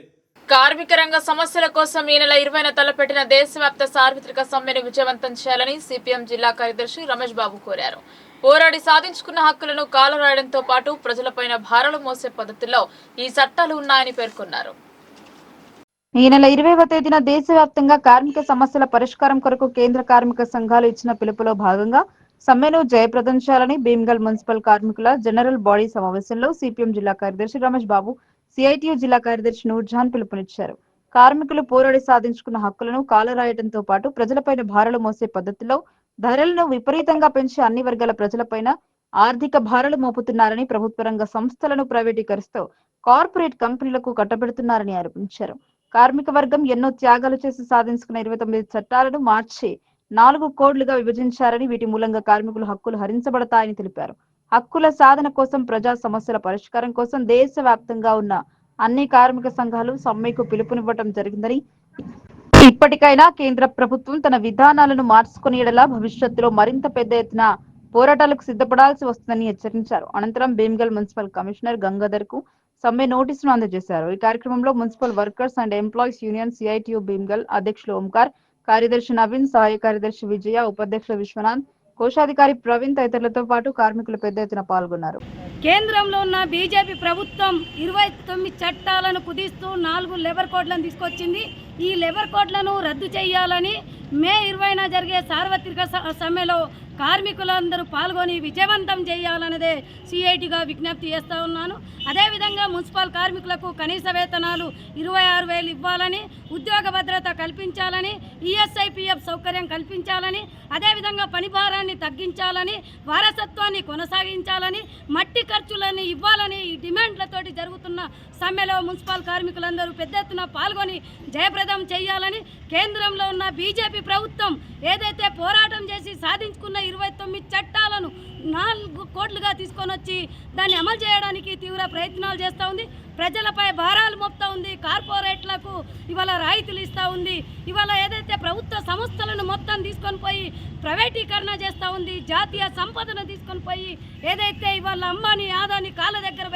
కార్మిక రంగ సమస్యల కోసం ఈ నెల 20న తలపెట్టిన దేశవ్యాప్త సార్వత్రిక సమ్మెను విజయవంతం చేయాలని సిపిఎం జిల్లా కార్యదర్శి రమేష్ బాబు కోరారు. పోరాడి సాధించుకున్న హక్కులను కాలరాయడంతో పాటు ప్రజలపైన భారాలు మోసే పద్ధతిలో ఈ చట్టాలు ఉన్నాయని పేర్కొన్నారు. ఈ నెల 20వ తేదీన దేశవ్యాప్తంగా కార్మిక సమస్యల పరిష్కారం కొరకు కేంద్ర కార్మిక సంఘాలు ఇచ్చిన పిలుపులో భాగంగా సమ్మెను జయప్రదం చేయాలని భీమ్గల్ మున్సిపల్ కార్మికుల జనరల్ బాడీ సమావేశంలో సిపిఎం జిల్లా కార్యదర్శి రమేష్ బాబు, సిఐటియు జిల్లా కార్యదర్శి నూర్జహాన్ పిలుపునిచ్చారు. కార్మికులు పోరాడి సాధించుకున్న హక్కులను కాలరాయడంతో పాటు ప్రజలపైన భారాలు మోసే పద్ధతిలో ధరలను విపరీతంగా పెంచి అన్ని వర్గాల ప్రజలపైన ఆర్థిక భారాలు మోపుతున్నారని, ప్రభుత్వ రంగ సంస్థలను ప్రైవేటీకరిస్తూ కార్పొరేట్ కంపెనీలకు కట్టబెడుతున్నారని ఆరోపించారు. కార్మిక వర్గం ఎన్నో త్యాగాలు చేసి సాధించుకున్న 29 చట్టాలను మార్చి 4 కోడ్లుగా విభజించారని, వీటి మూలంగా కార్మికుల హక్కులు హరించబడతాయని తెలిపారు. హక్కుల సాధన కోసం, ప్రజా సమస్యల పరిష్కారం కోసం దేశవ్యాప్తంగా ఉన్న అన్ని కార్మిక సంఘాలు సమ్మెకు పిలుపునివ్వడం జరిగిందని, ఇప్పటికైనా కేంద్ర ప్రభుత్వం తన విధానాలను మార్చుకునేలా భవిష్యత్తులో మరింత పెద్ద ఎత్తున పోరాటాలకు సిద్ధపడాల్సి వస్తుందని హెచ్చరించారు. అనంతరం భీమ్గల్ మున్సిపల్ కమిషనర్ గంగాధర్ కు సమ్మె నోటీసును అందజేశారు. ఈ కార్యక్రమంలో municipal workers and employees union CITU Bheemgal అధ్యక్షులు ఓంకార్, కార్యదర్శి నవీన్, సహాయ కార్యదర్శి విజయ, ఉపాధ్యక్షులు విశ్వనాథ్, కోశాధికారి ప్రవీణ్ తదితరులతో పాటు కార్మికులు పెద్ద ఎత్తున పాల్గొన్నారు. కేంద్రంలో ఉన్న బీజేపీ ప్రభుత్వం 29 చట్టాలను కుదిస్తూ 4 లేబర్ కోడ్లను తీసుకొచ్చింది. ఈ లేబర్ కోడ్లను రద్దు చేయాలని మే 20న జరిగే సార్వత్రిక సమ్మెలో కార్మికులందరూ పాల్గొని విజయవంతం చేయాలన్నదే సిఐటిగా విజ్ఞప్తి చేస్తూ ఉన్నాను. అదేవిధంగా మున్సిపల్ కార్మికులకు కనీస వేతనాలు 26,000 ఇవ్వాలని, ఉద్యోగ భద్రత కల్పించాలని, ఈఎస్ఐపిఎఫ్ సౌకర్యం కల్పించాలని, అదేవిధంగా పని భారాన్ని తగ్గించాలని, వారసత్వాన్ని కొనసాగించాలని, మట్టి ఖర్చులని ఇవ్వాలని ఈ డిమాండ్లతోటి జరుగుతున్న సమ్మెలో మున్సిపల్ కార్మికులందరూ పెద్ద ఎత్తున పాల్గొని జయప్రదం చేయాలని, కేంద్రంలో ఉన్న బీజేపీ ప్రభుత్వం ఏదైతే పోరాటం చేసి సాధించుకున్న 29 చట్టాలను 4 కోట్లుగా తీసుకొని వచ్చి దాన్ని అమలు చేయడానికి తీవ్ర ప్రయత్నాలు చేస్తూ ఉంది. ప్రజలపై భారాలు మోపుతూ ఉంది. కార్పొరేట్లకు ఇవాళ రాయితీలు ఇస్తూ ఉంది. ఇవాళ ఏదైతే ప్రభుత్వ సంస్థలను మొత్తం తీసుకొని పోయి ప్రైవేటీకరణ చేస్తూ ఉంది. జాతీయ సంపదను తీసుకొని పోయి ఏదైతే ఇవాళ అంబానీ, ఆదాని కాళ్ళ దగ్గర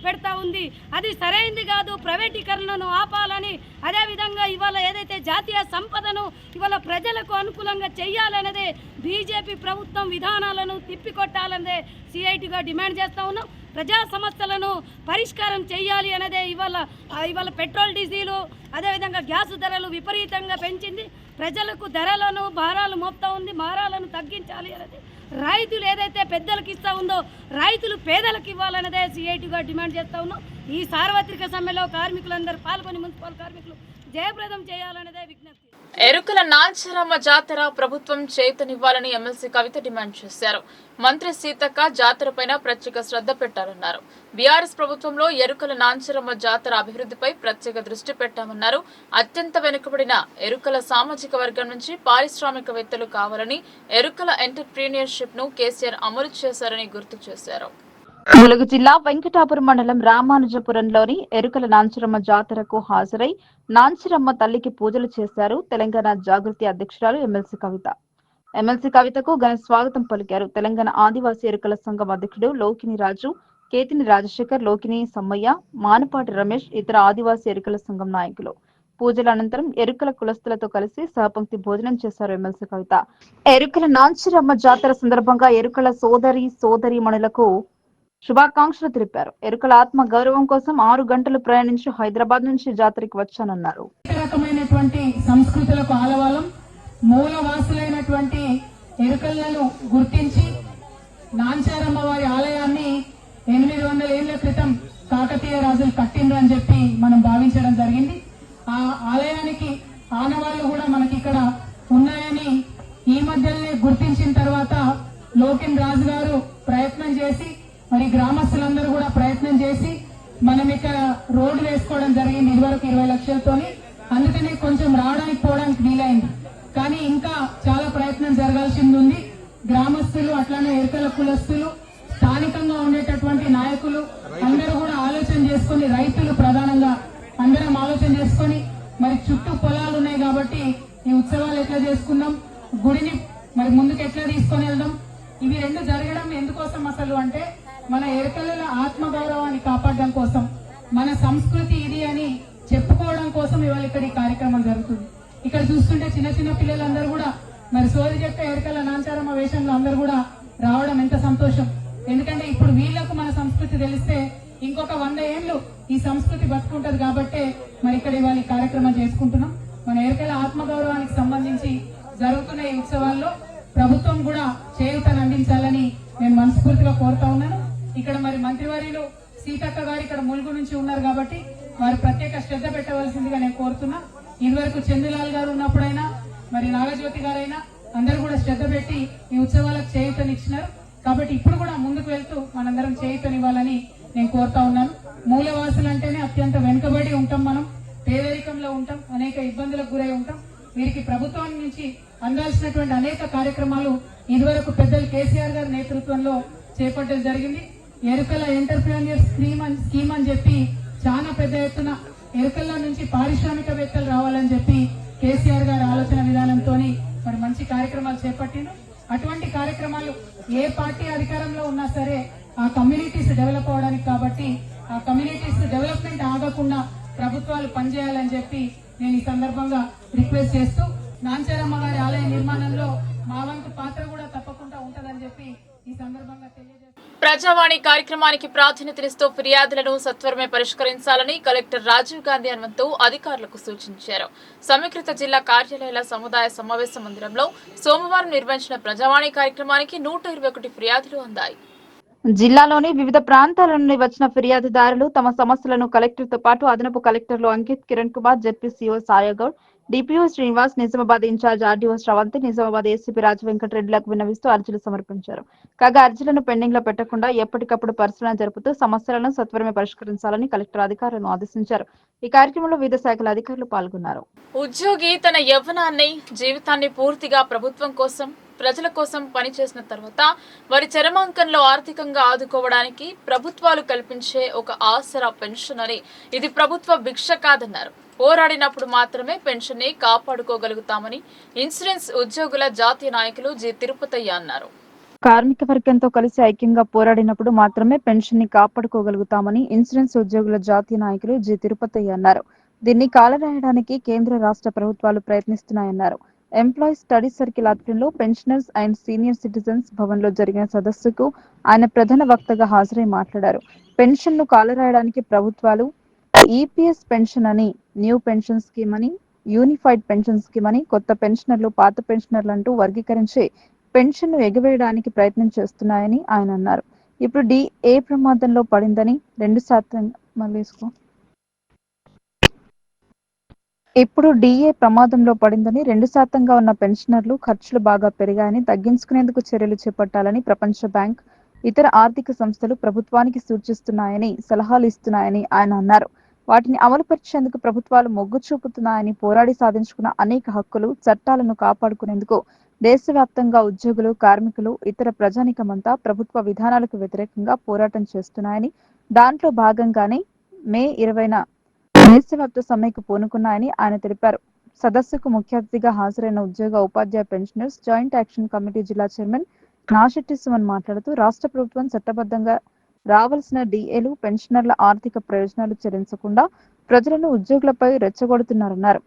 పెడతా ఉంది. అది సరైంది కాదు. ప్రైవేటీకరణను ఆపాలని, అదేవిధంగా ఇవాళ ఏదైతే జాతీయ సంపదను ఇవాళ ప్రజలకు అనుకూలంగా చేయాలనేదే బీజేపీ ప్రభుత్వం విధానాలను తిప్పికొట్టాలనేదే సిఐటిగా డిమాండ్ చేస్తూ ఉన్నాం. ప్రజా సమస్యలను పరిష్కారం చేయాలి అనేదే ఇవాళ పెట్రోల్, డీజిలు, అదేవిధంగా గ్యాస్ ధరలు విపరీతంగా పెంచింది. ప్రజలకు ధరలను భారాలు మోపుతా ఉంది. భారాలను తగ్గించాలి అనేది, రైతులు ఏదైతే పెద్దలకు ఇస్తా ఉందో రైతులు పేదలకు ఇవ్వాలనేదే సిఐటిగా డిమాండ్ చేస్తూ ఉన్నాం. ఈ సార్వత్రిక సమ్మెలో కార్మికులందరూ పాల్గొని మున్సిపల్ కార్మికులు జయప్రదం చేయాలనేదే విజ్ఞప్తి. ఎరుకల నాంచరమ్మ జాతర ప్రభుత్వం చేతనివ్వాలని ఎమ్మెల్సీ కవిత డిమాండ్ చేశారు. మంత్రి సీతక్క జాతరపైన ప్రత్యేక శ్రద్ధ పెట్టాలన్నారు. బీఆర్ఎస్ ప్రభుత్వంలో ఎరుకల నాంచరమ్మ జాతర అభివృద్ధిపై ప్రత్యేక దృష్టి పెట్టామన్నారు. అత్యంత వెనుకబడిన ఎరుకల సామాజిక వర్గం నుంచి పారిశ్రామికవేత్తలు కావాలని, ఎరుకల ఎంటర్ప్రీనియర్షిప్ ను కేసీఆర్ అమలు చేశారని గుర్తు చేశారు. ములుగు జిల్లా వెంకటాపురం మండలం రామానుజపురంలోని ఎరుకల నాంచరమ్మ జాతరకు హాజరై నాంచరమ్మ తల్లికి పూజలు చేశారు. తెలంగాణ జాగృతి అధ్యక్షురాలు ఎమ్మెల్సీ కవిత. ఎమ్మెల్సీ కవితకు ఘన స్వాగతం పలికారు తెలంగాణ ఆదివాసీ ఎరుకల సంఘం అధ్యక్షుడు లోకిని రాజు, కేతిని రాజశేఖర్, లోకిని సమ్మయ్య, మానపాటి రమేష్, ఇతర ఆదివాసీ ఎరుకల సంఘం నాయకులు. పూజల అనంతరం ఎరుకల కులస్తులతో కలిసి సహపంక్తి భోజనం చేశారు ఎమ్మెల్సీ కవిత. ఎరుకల నాంచిరమ్మ జాతర సందర్భంగా ఎరుకల సోదరీమణులకు శుభాకాంక్షలు తెలిపారు. ఎరుకల ఆత్మ గౌరవం కోసం 6 గంటలు ప్రయాణించి హైదరాబాద్ నుంచి జాతరకి వచ్చానన్నారు. రకమైనటువంటి సంస్కృతులకు ఆలవాలం మూలవాసులైనటువంటి ఎరుకలను గుర్తించి నాంచారమ్మ వారి ఆలయాన్ని 800 ఏళ్ల క్రితం కాకతీయ రాజులు కట్టిండ్రు అని చెప్పి మనం భావించడం జరిగింది. ఆ ఆలయానికి ఆనవాళ్లు కూడా మనకి ఇక్కడ ఉన్నాయని ఈ మధ్యనే గుర్తించిన తర్వాత లోకిన్ రాజు గారు ప్రయత్నం చేసి మరి గ్రామస్తులందరూ కూడా ప్రయత్నం చేసి మనం ఇక్కడ రోడ్డు వేసుకోవడం జరిగింది. ఇదివరకు 20 లక్షలతోని, అందుకనే కొంచెం రావడానికి పోవడానికి వీలైంది. కానీ ఇంకా చాలా ప్రయత్నం జరగాల్సింది ఉంది. గ్రామస్తులు అట్లానే ఎరుకల కులస్తులు స్థానికంగా ఉండేటటువంటి నాయకులు అందరూ కూడా ఆలోచన చేసుకుని, రైతులు ప్రధానంగా అందరం ఆలోచన చేసుకుని మరి చుట్టూ పొలాలు ఉన్నాయి కాబట్టి ఈ ఉత్సవాలు ఎట్లా చేసుకుందాం, గుడిని మరి ముందుకు ఎట్లా తీసుకొని వెళ్దాం, ఇవి రెండు జరగడం ఎందుకోసం అసలు అంటే మన ఎరుకల ఆత్మగౌరవాన్ని కాపాడడం కోసం, మన సంస్కృతి ఇది అని చెప్పుకోవడం కోసం ఇవాళ ఇక్కడ ఈ కార్యక్రమం జరుగుతుంది. ఇక్కడ చూస్తుంటే చిన్న చిన్న పిల్లలందరూ కూడా మరి సోది చెక్క ఎరుకల నాంచారమ్మ వేషంలో అందరూ కూడా రావడం ఎంత సంతోషం. ఎందుకంటే ఇప్పుడు వీళ్లకు మన సంస్కృతి తెలిస్తే ఇంకొక 100 ఏళ్లు ఈ సంస్కృతి బతుకుంటది కాబట్టి మరి ఇక్కడ ఇవాళ ఈ కార్యక్రమం చేసుకుంటున్నాం. మన ఎరుకల ఆత్మగౌరవానికి సంబంధించి జరుగుతున్న ఈ ఉత్సవాల్లో ప్రభుత్వం కూడా చేయూతను అందించాలని నేను మనస్ఫూర్తిగా కోరుతా ఉన్నాను. ఇక్కడ మరి మంత్రివర్యులు సీతక్క గారు ఇక్కడ ములుగు నుంచి ఉన్నారు కాబట్టి వారు ప్రత్యేక శ్రద్ధ పెట్టవలసిందిగా నేను కోరుతున్నా. ఇదివరకు చందులాల్ గారు ఉన్నప్పుడైనా మరి నాగజ్యోతి గారైనా అందరూ కూడా శ్రద్ధ పెట్టి ఈ ఉత్సవాలకు చేయూతనిచ్చినారు కాబట్టి ఇప్పుడు కూడా ముందుకు వెళ్తూ మనందరం చేయూతనివ్వాలని నేను కోరుతా ఉన్నాను. మూలవాసులు అంటేనే అత్యంత వెనుకబడి ఉంటాం, మనం పేదరికంలో ఉంటాం, అనేక ఇబ్బందులకు గురై ఉంటాం. వీరికి ప్రభుత్వం నుంచి అందాల్సినటువంటి అనేక కార్యక్రమాలు ఇదివరకు పెద్దలు కేసీఆర్ గారి నేతృత్వంలో చేపట్టడం జరిగింది. ఎరుకల ఎంటర్ప్రెన్యూర్ స్కీమ్ అని చెప్పి చాలా పెద్ద ఎత్తున ఎరుకల్లో నుంచి పారిశ్రామికవేత్తలు రావాలని చెప్పి కేసీఆర్ గారి ఆలోచన విధానంతో మరి మంచి కార్యక్రమాలు చేపట్టిండు. అటువంటి కార్యక్రమాలు ఏ పార్టీ అధికారంలో ఉన్నా సరే ఆ కమ్యూనిటీస్ డెవలప్ అవడానికి కాబట్టి ఆ కమ్యూనిటీస్ డెవలప్మెంట్ ఆగకుండా ప్రభుత్వాలు పనిచేయాలని చెప్పి నేను ఈ సందర్భంగా రిక్వెస్ట్ చేస్తూ నాంచారమ్మ గారి ఆలయ నిర్మాణంలో మా వంతు పాత్ర కూడా తప్పకుండా ఉంటదని చెప్పి ఈ సందర్భంగా తెలియజేస్తాను. ప్రజావాణి కార్యక్రమానికి ప్రాధాన్యతనిస్తూ ఫిర్యాదులను సత్వరమే పరిష్కరించాలని కలెక్టర్ రాజీవ్ గాంధీ హనుమంతు అధికారులకు సూచించారు. సమీకృత జిల్లా కార్యాలయాల సముదాయ సమావేశ మందిరంలో సోమవారం నిర్వహించిన ప్రజావాణి కార్యక్రమానికి 121 ఫిర్యాదులు అందాయి. జిల్లాలోని వివిధ ప్రాంతాల నుండి వచ్చిన ఫిర్యాదుదారులు తమ సమస్యలను కలెక్టర్తో పాటు అదనపు కలెక్టర్లు Ankit, Kiran Kumar, ZPCO Sayagoud, DPO Srinivas, Nizamabad incharge RDO Sravanthi, Nizamabad ACP రాజవెంకటరెడ్డిలకు విన్నవిస్తూ అర్జీలు సమర్పించారు. కాగా అర్జీలను పెండింగ్ లో పెట్టకుండా ఎప్పటికప్పుడు పరిశీలన జరుపుతూ సమస్యలను సత్వరమే పరిష్కరించాలని కలెక్టర్ అధికారులను ఆదేశించారు. ఈ కార్యక్రమంలో వివిధ శాఖల అధికారులు పాల్గొన్నారు. ఉద్యోగి తన యవ్వనాన్ని, జీవితాన్ని పూర్తిగా ప్రభుత్వం కోసం, ప్రజల కోసం పనిచేసిన తర్వాత వారి చరమాంకంలో ఆర్థికంగా ఆదుకోవడానికి ప్రభుత్వాలు కల్పించే ఒక ఆసరా పెన్షన్ అని, ఇది ప్రభుత్వ భిక్ష కాదన్నారు. పోరాడినప్పుడు మాత్రమే పెన్షన్ ని కాపాడుకోగలుగుతామని ఇన్సూరెన్స్ ఉద్యోగుల జాతీయ నాయకులు జి తిరుపతయ్య అన్నారు. కార్మిక వర్గంతో కలిసి ఐక్యంగా పోరాడినప్పుడు మాత్రమే పెన్షన్ ని కాపాడుకోగలుగుతామని ఇన్సూరెన్స్ ఉద్యోగుల జాతీయ నాయకులు జి తిరుపతయ్య అన్నారు. దీన్ని కాలరాయడానికి కేంద్ర రాష్ట్ర ప్రభుత్వాలు ప్రయత్నిస్తున్నాయన్నారు. ఎంప్లాయీస్ స్టడీ సర్కిల్ ఆధ్వర్యంలో pensioners and senior citizens Bhavan లో జరిగిన సదస్సుకు ఆయన ప్రధాన వక్తగా హాజరై మాట్లాడారు. పెన్షన్ ను కాలరాయడానికి ప్రభుత్వాలు ఈపీఎస్ పెన్షన్ అని, న్యూ పెన్షన్ స్కీమ్ అని, యూనిఫైడ్ పెన్షన్ స్కీమ్ అని, కొత్త పెన్షనర్లు, పాత పెన్షనర్లు అంటూ వర్గీకరించి పెన్షన్ ను ఎగవేయడానికి ప్రయత్నం చేస్తున్నాయని ఆయన అన్నారు. ఇప్పుడు డిఏ ప్రమాదంలో పడిందని 2% ఇప్పుడు డిఏ ప్రమాదంలో పడిందని 2%గా ఉన్న పెన్షనర్లు ఖర్చులు బాగా పెరిగాయని తగ్గించుకునేందుకు చర్యలు చేపట్టాలని ప్రపంచ బ్యాంక్, ఇతర ఆర్థిక సంస్థలు ప్రభుత్వానికి సూచిస్తున్నాయని, సలహాలు ఇస్తున్నాయని ఆయన అన్నారు. వాటిని అమలుపరిచేందుకు ప్రభుత్వాలు మొగ్గు చూపుతున్నాయని, పోరాడి సాధించుకున్న అనేక హక్కులు, చట్టాలను కాపాడుకునేందుకు దేశవ్యాప్తంగా ఉద్యోగులు, కార్మికులు, ఇతర ప్రజానికమంతా ప్రభుత్వ విధానాలకు వ్యతిరేకంగా పోరాటం చేస్తున్నాయని, దాంట్లో భాగంగానే మే 20న దేశవ్యాప్త సమ్మెకు పూనుకున్నాయని ఆయన తెలిపారు. సదస్సుకు ముఖ్య అతిథిగా హాజరైన ఉద్యోగ ఉపాధ్యాయ పెన్షనర్స్ జాయింట్ యాక్షన్ కమిటీ జిల్లా చైర్మన్ నాశెట్టి సుమన్ మాట్లాడుతూ రాష్ట్ర ప్రభుత్వం చట్టబద్ధంగా రావాల్సిన డిఏలు పెన్షనర్ల ఆర్థిక ప్రయోజనాలు చెల్లించకుండా ప్రజలను ఉద్యోగులపై రెచ్చగొడుతున్నారన్నారు.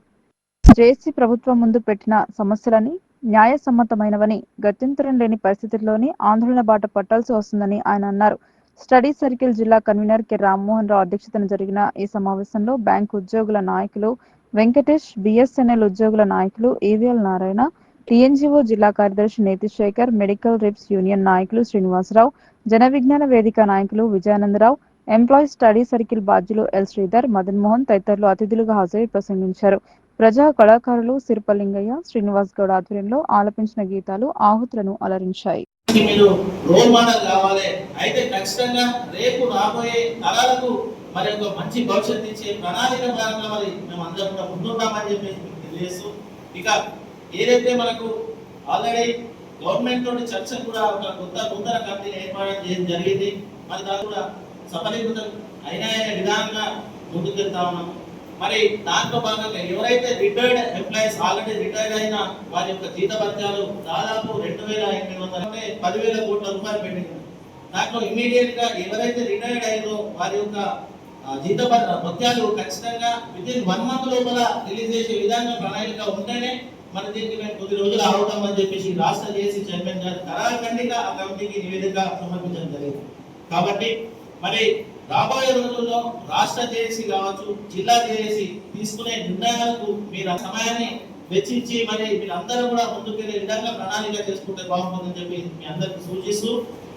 జేసీ ప్రభుత్వం ముందు పెట్టిన సమస్యలని న్యాయసమ్మతమైనవని, గత్యంతరం లేని పరిస్థితుల్లోని ఆందోళన బాట పట్టాల్సి వస్తుందని ఆయన అన్నారు. స్టడీ సర్కిల్ జిల్లా కన్వీనర్ కె రామ్మోహన్ రావు అధ్యక్షతన జరిగిన ఈ సమావేశంలో బ్యాంకు ఉద్యోగుల నాయకులు వెంకటేష్, బిఎస్ఎన్ఎల్ ఉద్యోగుల నాయకులు ఏవిఎల్ నారాయణ, టీఎన్జీఓ జిల్లా కార్యదర్శి నేతి శేఖర్, మెడికల్ రిప్స్ యూనియన్ నాయకులు శ్రీనివాసరావు, జన విజ్ఞాన వేదిక నాయకులు విజయానందరావు, ఎంప్లాయీస్ స్టడీ సర్కిల్ బాధ్యులు ఎల్ శ్రీధర్, మదన్ మోహన్ తదితరులు అతిథులుగా హాజరై ప్రసంగించారు. ప్రజా కళాకారులు సిరిపలింగయ్య, శ్రీనివాస్ గౌడ్ ఆధ్వర్యంలో ఆలపించిన గీతాలు ఆహుతులను అలరించాయి. మీరు రోల్ మోడల్ కావాలి. అయితే ఖచ్చితంగా రేపు రాబోయే తరాలకు మరి ఒక మంచి భవిష్యత్తు ఇచ్చే ప్రణాళిక పరంగా మరి మేము అందరం కూడా ముందుంటామని చెప్పి తెలియజేస్తూ, ఇక ఏదైతే మనకు ఆల్రెడీ గవర్నమెంట్ తోటి చర్చలు కూడా ఒక కొత్త నూతన కమిటీని ఏర్పాటు చేయడం జరిగింది. మరి దాన్ని కూడా సఫలీకృతం అయిన విధానంగా ముందుకెళ్తా ఉన్నాము. మరి దాంట్లో భాగంగా ఎవరైతే రిటైర్డ్ ఎంప్లాయీస్ ఆల్రెడీ రిటైర్డ్ అయిన వారి యొక్క జీతభత్యాలు దాదాపు 2,800 10,000 కోట్ల రూపాయలు పెట్టింది. దాంట్లో ఇమీడియట్ గా ఎవరైతే రిటైర్డ్ అయ్యారో వారి యొక్క జీతభత్యాలు ఖచ్చితంగా వితిన్ 1 month లోపల రిలీజ్ చేసే విధంగా ప్రణాళిక ఉంటేనే మన దీనికి మేము కొద్ది రోజులు ఆగుతామని చెప్పేసి రాష్ట్ర జేసీ చైర్మన్ గారు ఖరాఖండిగా ఆ కమిటీకి నివేదిక సమర్పించడం జరిగింది. కాబట్టి మరి రాబోయే రోజుల్లో రాష్ట్ర జేఏసీ కావచ్చు, జిల్లా జేఏసీ తీసుకునే నిర్ణయాలకు మీరు సమయాన్ని వెచ్చించి మరి మీరందరూ కూడా ముందుకెళ్లే విధంగా ప్రణాళిక చేసుకుంటే బాగుంటుందని చెప్పి మీ అందరికి సూచిస్తూ,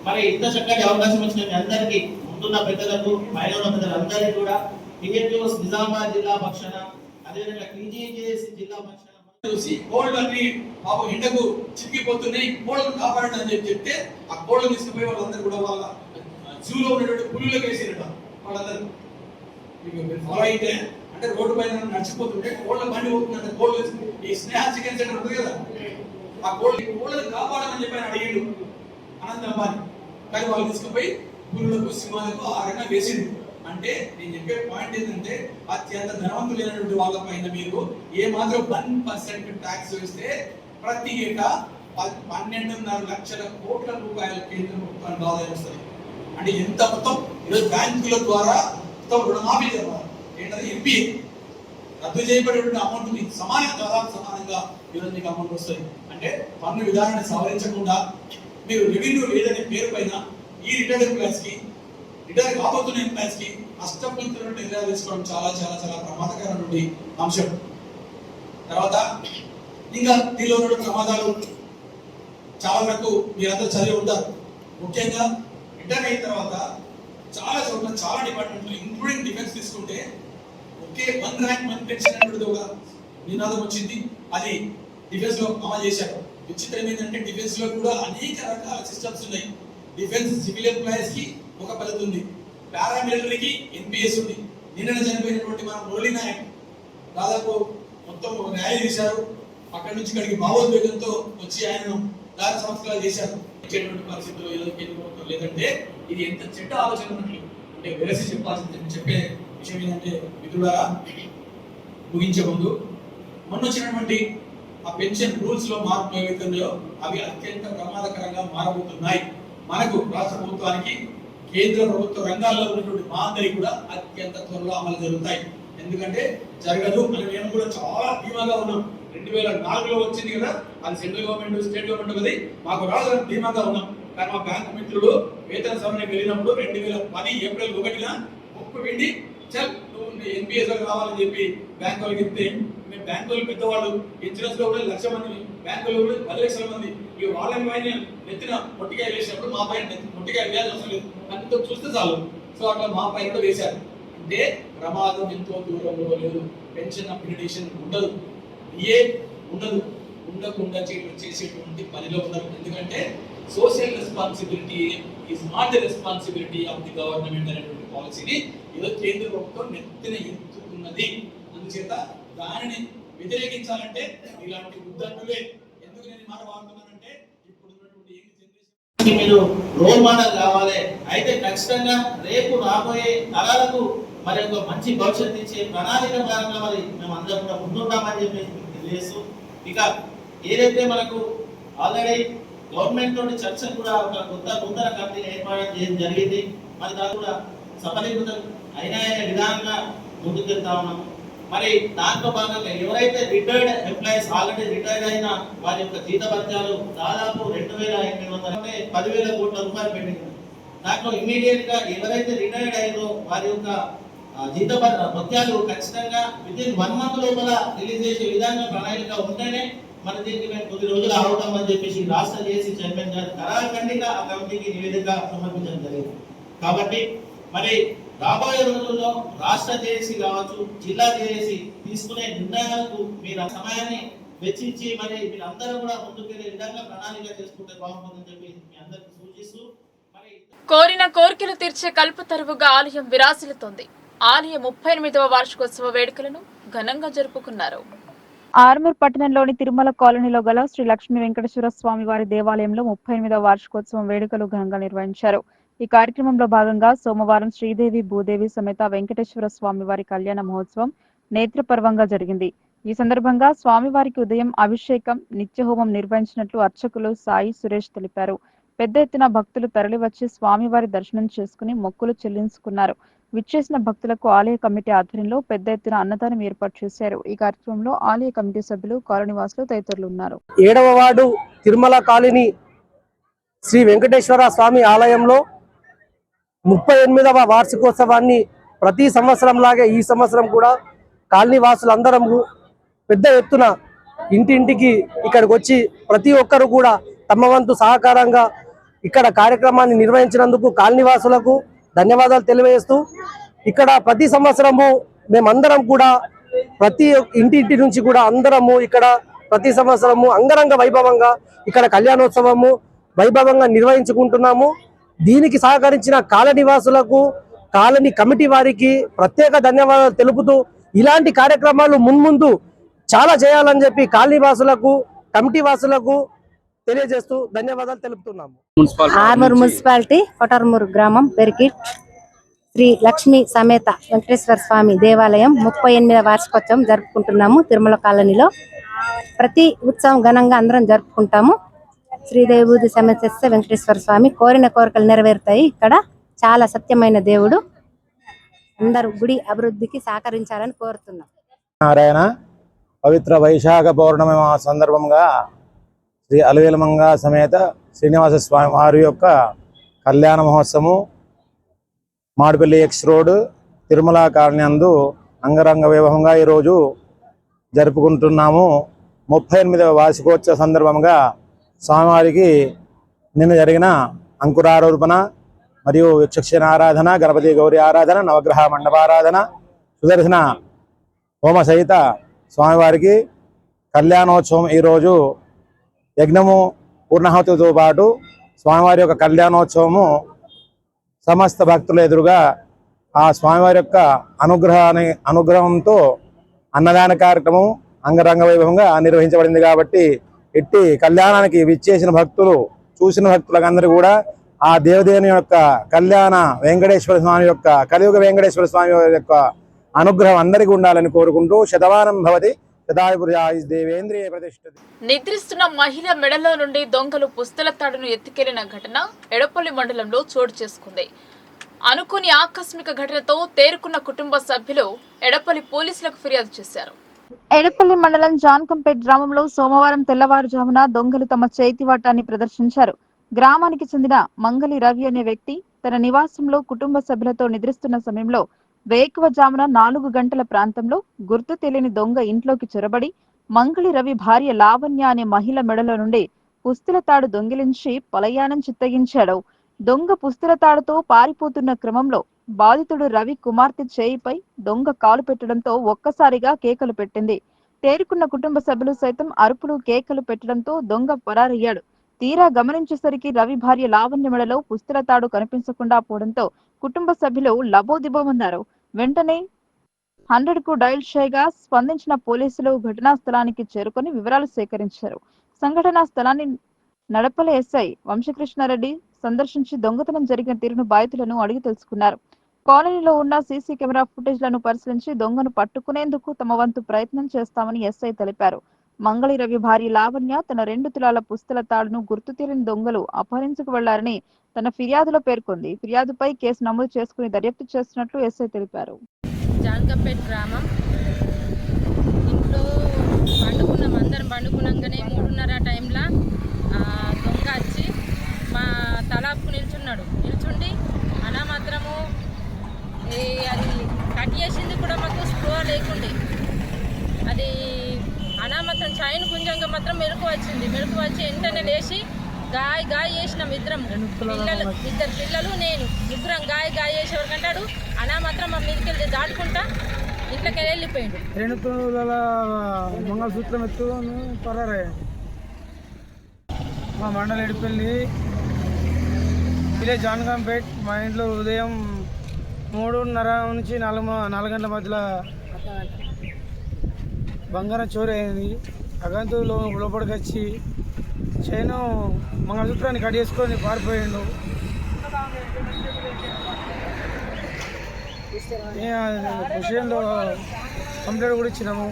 మరి ఇంత చక్కటి అవకాశం వచ్చిన మీ అందరికీ ముందున్న పెద్దలకు, మహిళల పెద్దలందరికీ కూడా టీఎన్జీఓస్ నిజామాబాద్ జిల్లా పక్షాన, అదేవిధంగా టీజీజేఏసీ జిల్లా పక్షాన చూసి కోళ్ళు అన్ని పాపం ఎండకు చిక్కిపోతున్నాయి, కోళ్ళను కాపాడండి అని చెప్తే ఆ కోళ్ళను తీసుకుపోయి వాళ్ళందరూ కూడా వాళ్ళ జూలో ఉన్నటువంటి పులులకు వేసిరట. వాళ్ళందరూ ఫాలో అయితే అంటే రోడ్డు పైన నడిచిపోతుంటే కోళ్ళ బండి పోతుందంటే కోళ్ళు ఈ స్నేహ చికెన్ సెంటర్ ఉంటుంది కదా, ఆ కోళ్ళని కాపాడమని చెప్పి ఆయన అడిగాడు అనంత అంబానీ. కానీ వాళ్ళు తీసుకుపోయి పులులకు, సింహాలకు ఆ రకంగా వేసిండు. అంటే నేను చెప్పే పాయింట్ ఏంటంటే అత్యంత ధనవంతులైనటువంటి వాళ్ళ పైన మీరు ఏ మాత్రం 1% ట్యాక్స్ వేస్తే ప్రతి ఏటా 12.5 లక్షల కోట్ల రూపాయల కేంద్ర ప్రభుత్వానికి ఆదాయం వస్తుంది. అంటే ఎంత మొత్తం ఈరోజు బ్యాంకుల ద్వారా మొత్తం రుణమాఫీ జరగాలి. ఏంటంటే ఎంపీ రద్దు చేయబడేటువంటి అమౌంట్ మీకు సమానంగా ఈరోజు మీకు అమౌంట్ వస్తుంది. అంటే పన్ను విధానాన్ని సవరించకుండా మీరు రెవెన్యూ లేదనే పేరు పైన ఈ రిటైర్డ్ ఎంప్లాయీస్ కి, రిటైర్ కాబోతున్న ఎంప్లాయీస్ కి అష్టపుత్రులను నిర్ణయాలు తీసుకోవడం చాలా చాలా చాలా ప్రమాదకరమైన అంశం. తర్వాత ఇంకా దీనిలో ఉన్న ప్రమాదాలు చాలా వరకు మీరందరూ చదివి ఉంటారు. ముఖ్యంగా రిటైర్ అయిన తర్వాత చాలా చోట్ల చాలా డిపార్ట్మెంట్లు ఇంక్లూడింగ్ డిఫెన్స్ తీసుకుంటే ఒకే 1 ర్యాంక్ 1 పెన్షన్ అనేది ఒక నినాదం వచ్చింది. అది డిఫెన్స్ లో అమలు చేశారు. విచిత్రం ఏంటంటే డిఫెన్స్ లో కూడా అనేక రకాల సిస్టమ్స్ ఉన్నాయి. డిఫెన్స్ సివిల్ ఎంప్లాయీస్ కి ఒక పద్ధతి ఉంది, పారామిలిటరీకి ఎన్పిఎస్ ఉంది. నిన్న చనిపోయినటువంటి మన మురళీ నాయక్ దాదాపు మొత్తం ర్యాలీ చేశారు. అక్కడి నుంచి ఇక్కడికి భావోద్వేగంతో వచ్చి ఆయనను దారి సంస్కారాలు చేశారు. ఇచ్చేటువంటి పరిస్థితుల్లో ఏదో లేదంటే ఇది ఎంత చెడ్డ ఆలోచన ఉన్నట్లు అంటే వెరసి చెప్పాల్సింది. చెప్పే విషయం ఏంటంటే మిత్రులారా, ముగించే ముందు మొన్న వచ్చినటువంటి ఆ పెన్షన్ రూల్స్ లో మార్పు ఏవైతే ఉన్నాయో అవి అత్యంత ప్రమాదకరంగా మారబోతున్నాయి. మనకు రాష్ట్ర ప్రభుత్వానికి, కేంద్ర ప్రభుత్వ రంగాల్లో ఉన్నటువంటి మా అందరికి కూడా అత్యంత త్వరలో అమలు జరుగుతాయి. ఎందుకంటే జరగదు అని మేము కూడా చాలా ధీమాగా ఉన్నాం. 2004లో వచ్చింది కదా, అది సెంట్రల్ గవర్నమెంట్ స్టేట్ గవర్నమెంట్ అది, మాకు రావాలని ధీమాగా ఉన్నాం. కానీ మా బ్యాంకు మిత్రులు వేతన సవరణకి వెళ్ళినప్పుడు 2010 ఏప్రిల్ 1న ముప్పు వెండి చల్ నువ్వు ఎన్పిఎస్ కావాలని చెప్పి బ్యాంక్ వాళ్ళకి చెప్తే, మేము బ్యాంక్ వాళ్ళు పెద్దవాళ్ళు, ఇన్సూరెన్స్ లో కూడా 1,00,000 మంది, బ్యాంకులో కూడా 10 లక్షల మంది, ఇక వాళ్ళని పైన నెత్తిన మొట్టికాయ వేసినప్పుడు మా పైన మొట్టికాయ వేయాల్సి అవసరం లేదు, అంతా చూస్తే చాలు. సో అట్లా మా పైన కూడా వేశారు. అంటే ప్రమాదం ఎంతో దూరంలో లేదు. పెన్షన్ అప్గ్రేడేషన్ ఉండదు, ఏ ఉండదు, ఉండకుండా చేసేటువంటి పనిలో ఉన్నారు. ఎందుకంటే social responsibility is not the responsibility of the government అనేటువంటి పాలసీని ఏదో కేంద్ర ప్రభుత్వం నెత్తిన ఎత్తుకున్నది. అందుచేత దానిని వ్యతిరేకించాలంటే ఇలాంటి ఉద్దండులే. ఎందుకు నేను మాట వాడుతున్నానంటే ఇప్పుడు ఉన్నటువంటి జనరేషన్ మీరు రోల్ మోడల్ కావాలి. అయితే ఖచ్చితంగా రేపు రాబోయే తరాలకు మరి ఒక మంచి భవిష్యత్తు ఇచ్చే ప్రణాళిక పరంగా మరి మేము అందరం కూడా ముందుంటామని చెప్పి తెలియజేస్తూ ఇక ఏదైతే మనకు ఆల్రెడీ గవర్నమెంట్ తోటి చర్చలు కూడా ఒక నూతన కమిటీని ఏర్పాటు చేయడం జరిగింది. మరి దాని కూడా సఫలీకృతం అయిన విధానంగా ముందుకెళ్తా ఉన్నాము. మరి దాంట్లో భాగంగా ఎవరైతే రిటైర్డ్ ఎంప్లాయీస్ ఆల్రెడీ రిటైర్డ్ అయిన వారి యొక్క జీతభత్యాలు దాదాపు 2,800 10,000 కోట్ల రూపాయలు పెండింగ్. దాంట్లో ఇమ్మీడియట్ గా ఎవరైతే రిటైర్డ్ అయ్యారో వారి యొక్క జీతభత్యాలు ఖచ్చితంగా వితిన్ 1 month లోపల రిలీజ్ చేసే విధంగా ప్రణాళిక ఉంటేనే మరి దీనికి మేము కొద్ది రోజులు ఆగుతామని చెప్పేసి రాష్ట్ర జేఏసీ చైర్మన్ గారు ఖరాఖండిగా ఆ కమిటీకి నివేదిక సమర్పించడం జరిగింది. కాబట్టి మరి రాబోయే రోజుల్లో రాష్ట్ర జేఏసీ కావచ్చు, జిల్లా జేఏసీ తీసుకునే నిర్ణయాలకు మీరు సమయాన్ని వెచ్చించి మరి మీరందరూ కూడా ముందుకెళ్లే విధంగా ప్రణాళిక చేసుకుంటే బాగుంటుందని చెప్పి మీ అందరికీ సూచిస్తూ మరి కోరిన కోరికలు తీర్చే కల్పతరువుగా ఆలయం విరాసిల్లుతోంది. ఆలయ 38వ వార్షికోత్సవ వేడుకలను ఘనంగా జరుపుకున్నారు. ఆర్మూర్ పట్టణంలోని తిరుమల కాలనీలో గల శ్రీ లక్ష్మీ వెంకటేశ్వర స్వామి వారి దేవాలయంలో 38వ వార్షికోత్సవం వేడుకలు ఘనంగా నిర్వహించారు. ఈ కార్యక్రమంలో భాగంగా సోమవారం శ్రీదేవి భూదేవి సమేత వెంకటేశ్వర స్వామి వారి కళ్యాణ మహోత్సవం నేత్రపర్వంగా జరిగింది. ఈ సందర్భంగా స్వామివారికి ఉదయం అభిషేకం, నిత్యహోమం నిర్వహించినట్లు అర్చకులు సాయి సురేష్ తెలిపారు. పెద్ద ఎత్తున భక్తులు తరలివచ్చి స్వామివారి దర్శనం చేసుకుని మొక్కులు చెల్లించుకున్నారు. విచ్చేసిన భక్తులకు ఆలయ కమిటీ ఆధ్వర్యంలో పెద్ద ఎత్తున అన్నదానం ఏర్పాటు చేశారు. ఈ కార్యక్రమంలో ఆలయ కమిటీ సభ్యులు, కాలనీవాసులు తదితరులు ఉన్నారు. 7వ వార్డు తిరుమల కాలనీ శ్రీ వెంకటేశ్వర స్వామి ఆలయంలో 38వ వార్షికోత్సవాన్ని ప్రతి సంవత్సరం లాగే ఈ సంవత్సరం కూడా కాలనీ వాసులందరం పెద్ద ఎత్తున ఇంటింటికి ఇక్కడికి వచ్చి ప్రతి ఒక్కరు కూడా తమ వంతు సహకారంగా ఇక్కడ కార్యక్రమాన్ని నిర్వహించినందుకు కాలనీ వాసులకు ధన్యవాదాలు తెలియజేస్తూ ఇక్కడ ప్రతి సంవత్సరము మేమందరం కూడా ప్రతి ఇంటి నుంచి కూడా అందరము ఇక్కడ ప్రతి సంవత్సరము అంగరంగ వైభవంగా ఇక్కడ కళ్యాణోత్సవము వైభవంగా నిర్వహించుకుంటున్నాము. దీనికి సహకరించిన కాలనీ వాసులకు, కాలనీ కమిటీ వారికి ప్రత్యేక ధన్యవాదాలు తెలుపుతూ ఇలాంటి కార్యక్రమాలు మున్ముందు చాలా చేయాలని చెప్పి కాలనీ వాసులకు, కమిటీ వాసులకు తెలియజేస్తూ ధన్యవాదాలు తెలుపుతున్నాము. ఆర్మూర్ మున్సిపాలిటీ కొటర్మూర్ గ్రామం పెరికిట్ శ్రీ లక్ష్మీ సమేత వెంకటేశ్వర స్వామి దేవాలయం 38వ వార్షికోత్సవం జరుపుకుంటున్నాము. తిరుమల కాలనీలో ప్రతి ఉత్సవం ఘనంగా అందరం జరుపుకుంటాము. శ్రీదేవి భూదేవి సమేత వెంకటేశ్వర స్వామి కోరిన కోరికలు నెరవేరుతాయి. ఇక్కడ చాలా సత్యమైన దేవుడు. అందరూ గుడి అభివృద్ధికి సహకరించాలని కోరుతున్నాం. నారాయణ పవిత్ర వైశాఖ పౌర్ణమి సందర్భంగా శ్రీ అలవేలమంగ సమేత శ్రీనివాస స్వామి వారి యొక్క కళ్యాణ మహోత్సవం మాడుపల్లి ఎక్స్ రోడ్ తిరుమల కాలనీ నందు అంగరంగ వైభవంగా ఈరోజు జరుపుకుంటున్నాము. 38వ వార్షికోత్సవ సందర్భంగా స్వామివారికి నిన్న జరిగిన అంకురారోపణ మరియు యక్షక్షణ ఆరాధన, గణపతి గౌరీ ఆరాధన, నవగ్రహ మండపారాధన, సుదర్శన హోమ సహిత స్వామివారికి కళ్యాణోత్సవం ఈరోజు యజ్ఞము పూర్ణాహుతితో పాటు స్వామివారి యొక్క కళ్యాణోత్సవము సమస్త భక్తుల ఎదురుగా ఆ స్వామివారి యొక్క అనుగ్రహంతో అన్నదాన కార్యక్రమం అంగరంగ వైభవంగా నిర్వహించబడింది. కాబట్టి ఇట్టి కళ్యాణానికి విచ్చేసిన భక్తులు, చూసిన భక్తులందరూ కూడా ఆ దేవదేవుని యొక్క కళ్యాణ వెంకటేశ్వర స్వామి యొక్క కలియుగ వెంకటేశ్వర స్వామి యొక్క అనుగ్రహం అందరికీ ఉండాలని కోరుకుంటూ శతమానం భవతి దేవేంద్రియ ప్రతిష్ఠిత. నిద్రిస్తున్న మహిళ మెడలో నుండి దొంగలు పుస్తల తాడును ఎత్తుకెళ్లిన ఘటన ఎడపల్లి మండలంలో చోటు చేసుకుంది. అనుకోని ఆకస్మిక ఘటనతో తేరుకున్న కుటుంబ సభ్యులు ఎడపల్లి పోలీసులకు ఫిర్యాదు చేశారు. ఎడపల్లి మండలం జాన్కంపేట్ గ్రామంలో సోమవారం తెల్లవారుజామున దొంగలు తమ చేతివాటాన్ని ప్రదర్శించారు. గ్రామానికి చెందిన మంగళి రవి అనే వ్యక్తి తన నివాసంలో కుటుంబ సభ్యులతో నిద్రిస్తున్న సమయంలో వేకువజామున 4 గంటల ప్రాంతంలో గుర్తు తెలియని దొంగ ఇంట్లోకి చొరబడి మంగళి రవి భార్య లావణ్య అనే మహిళ మెడలో నుండి పుస్తుల తాడు దొంగిలించి పలయానం చిత్తగించాడు. దొంగ పుస్తుల తాడుతో పారిపోతున్న క్రమంలో బాధితుడు రవి కుమార్తె చేయిపై దొంగ కాలు పెట్టడంతో ఒక్కసారిగా కేకలు పెట్టింది. తేరుకున్న కుటుంబ సభ్యులు సైతం అరుపులు, కేకలు పెట్టడంతో దొంగ పరారయ్యాడు. తీరా గమనించేసరికి రవి భార్య లావణ్య మెడలో పుస్తుల తాడు కనిపించకుండా పోవడంతో కుటుంబ సభ్యులు లబోదిబోమన్నారు. వెంటనే 100కు డయల్ చేయగా స్పందించిన పోలీసులు ఘటనా స్థలానికి చేరుకొని వివరాలు సేకరించారు. సంఘటనా స్థలాన్ని నడపల ఎస్ఐ వంశకృష్ణారెడ్డి సందర్శించి దొంగతనం జరిగిన తీరును బాధితులను అడిగి తెలుసుకున్నారు. కాలనీలో ఉన్న సీసీ కెమెరా ఫుటేజ్లను పరిశీలించి దొంగను పట్టుకునేందుకు తమ వంతు ప్రయత్నం చేస్తామని ఎస్ఐ తెలిపారు. మంగళి రవి భార్య లావణ్య తన 2 తులాల పుస్తల తాడును గుర్తు తెలియని దొంగలు అపహరించుకు వెళ్లారని తన ఫిర్యాదులో పేర్కొంది. ఫిర్యాదుపై కేసు నమోదు చేసుకుని దర్యాప్తు చేస్తున్నట్లు ఎస్ఐ తెలిపారు. జాన్కంపేట్ గ్రామం ఇంట్లో పండుకున్నాం, అందరం పండుకున్నాకనే 3:30 టైంలో దొంగ వచ్చి మా తలాపుకు నిల్చుండి అలా మాత్రము అది కట్ చేసింది కూడా మాకు స్పృహ లేకుండే. అది అనామతం చైన్ గుంజంగా మాత్రం మెలకు వచ్చి వెంటనే లేచి గాయ చేసినాం. ఇద్దరు పిల్లలు నేను ముగ్గురం గాయ చేసేవారికంటాడు అనా మాత్రం మా మీదకి దాటుకుంటా ఇంట్లోకి వెళ్ళిపోయిండు. 2 తులాల మంగళసూత్రం ఎత్తుకొని పరారయ్య. మా మండల ఎడిపల్లి విలేజ్ జాన్కంపేట్. మా ఇంట్లో ఉదయం 3:30 నుంచి 4 గంటల మధ్యలో బంగారం చోరీ అయింది. అగంతులు లోపలికి వచ్చి చైను మంగళసూత్రాన్ని కట్ చేసుకొని పారిపోయిండు. విషయంలో కంప్లైంట్ కూడా ఇచ్చినాము.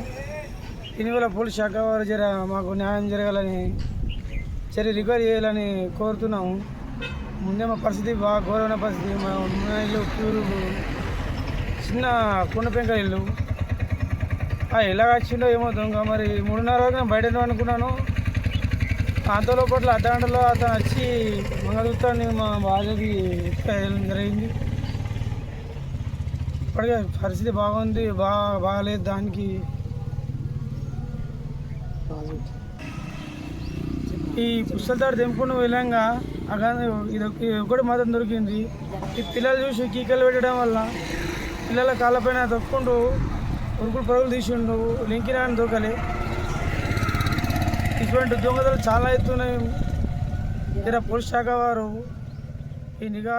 దీనివల్ల పోలీస్ శాఖ వారు మాకు న్యాయం జరగాలని రికవరీ చేయాలని కోరుతున్నాము. ముందే మా పరిస్థితి బాగా ఘోరమైన పరిస్థితి. మా ఇల్లు ప్యూరు చిన్న కుండ పెంక ఇల్లు. ఎలా వచ్చిండో ఏమో దొంగ. మరి 3:30 వరకు నేను బయట అనుకున్నాను. అంతలో పట్ల అర్ధగంటలో అతను వచ్చి మంగళసూత్రాన్ని మా బాధకి ఎత్తుకెళ్ళడం జరిగింది. ఇప్పటికే పరిస్థితి బాగుంది, బాగాలేదు. దానికి ఈ పుస్తకాలు తెంపుకుని వెళ్ళంగా ఇది ఒకటి మాత్రం దొరికింది. ఈ పిల్లలు చూసి కీకలు పెట్టడం వల్ల పిల్లల కాళ్ళపైన తొక్కుంటూ ఉరుకులు పరుగులు తీసిండు. లింకినా అని దొరకలే. ఇటువంటి దొంగతలు చాలా ఎత్తున్నాయి. పోలీస్ శాఖ వారు ఈ నిఘా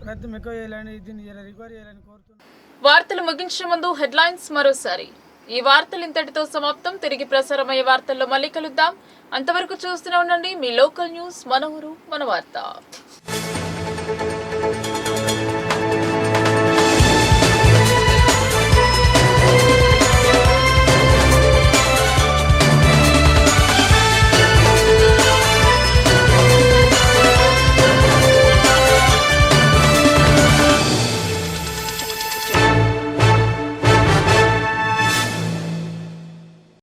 ప్రయత్నం ఎక్కువ చేయాలని, దీన్ని రికవరీ చేయాలని కోరుతున్నాను. వార్తలు ముగించే ముందు హెడ్లైన్స్ మరోసారి. ఈ వార్తలు ఇంతటితో సమాప్తం. తిరిగి ప్రసారమయ్యే వార్తల్లో మళ్ళీ కలుద్దాం. అంతవరకు చూస్తూనే ఉండండి మీ లోకల్ న్యూస్, మన ఊరు మన వార్త.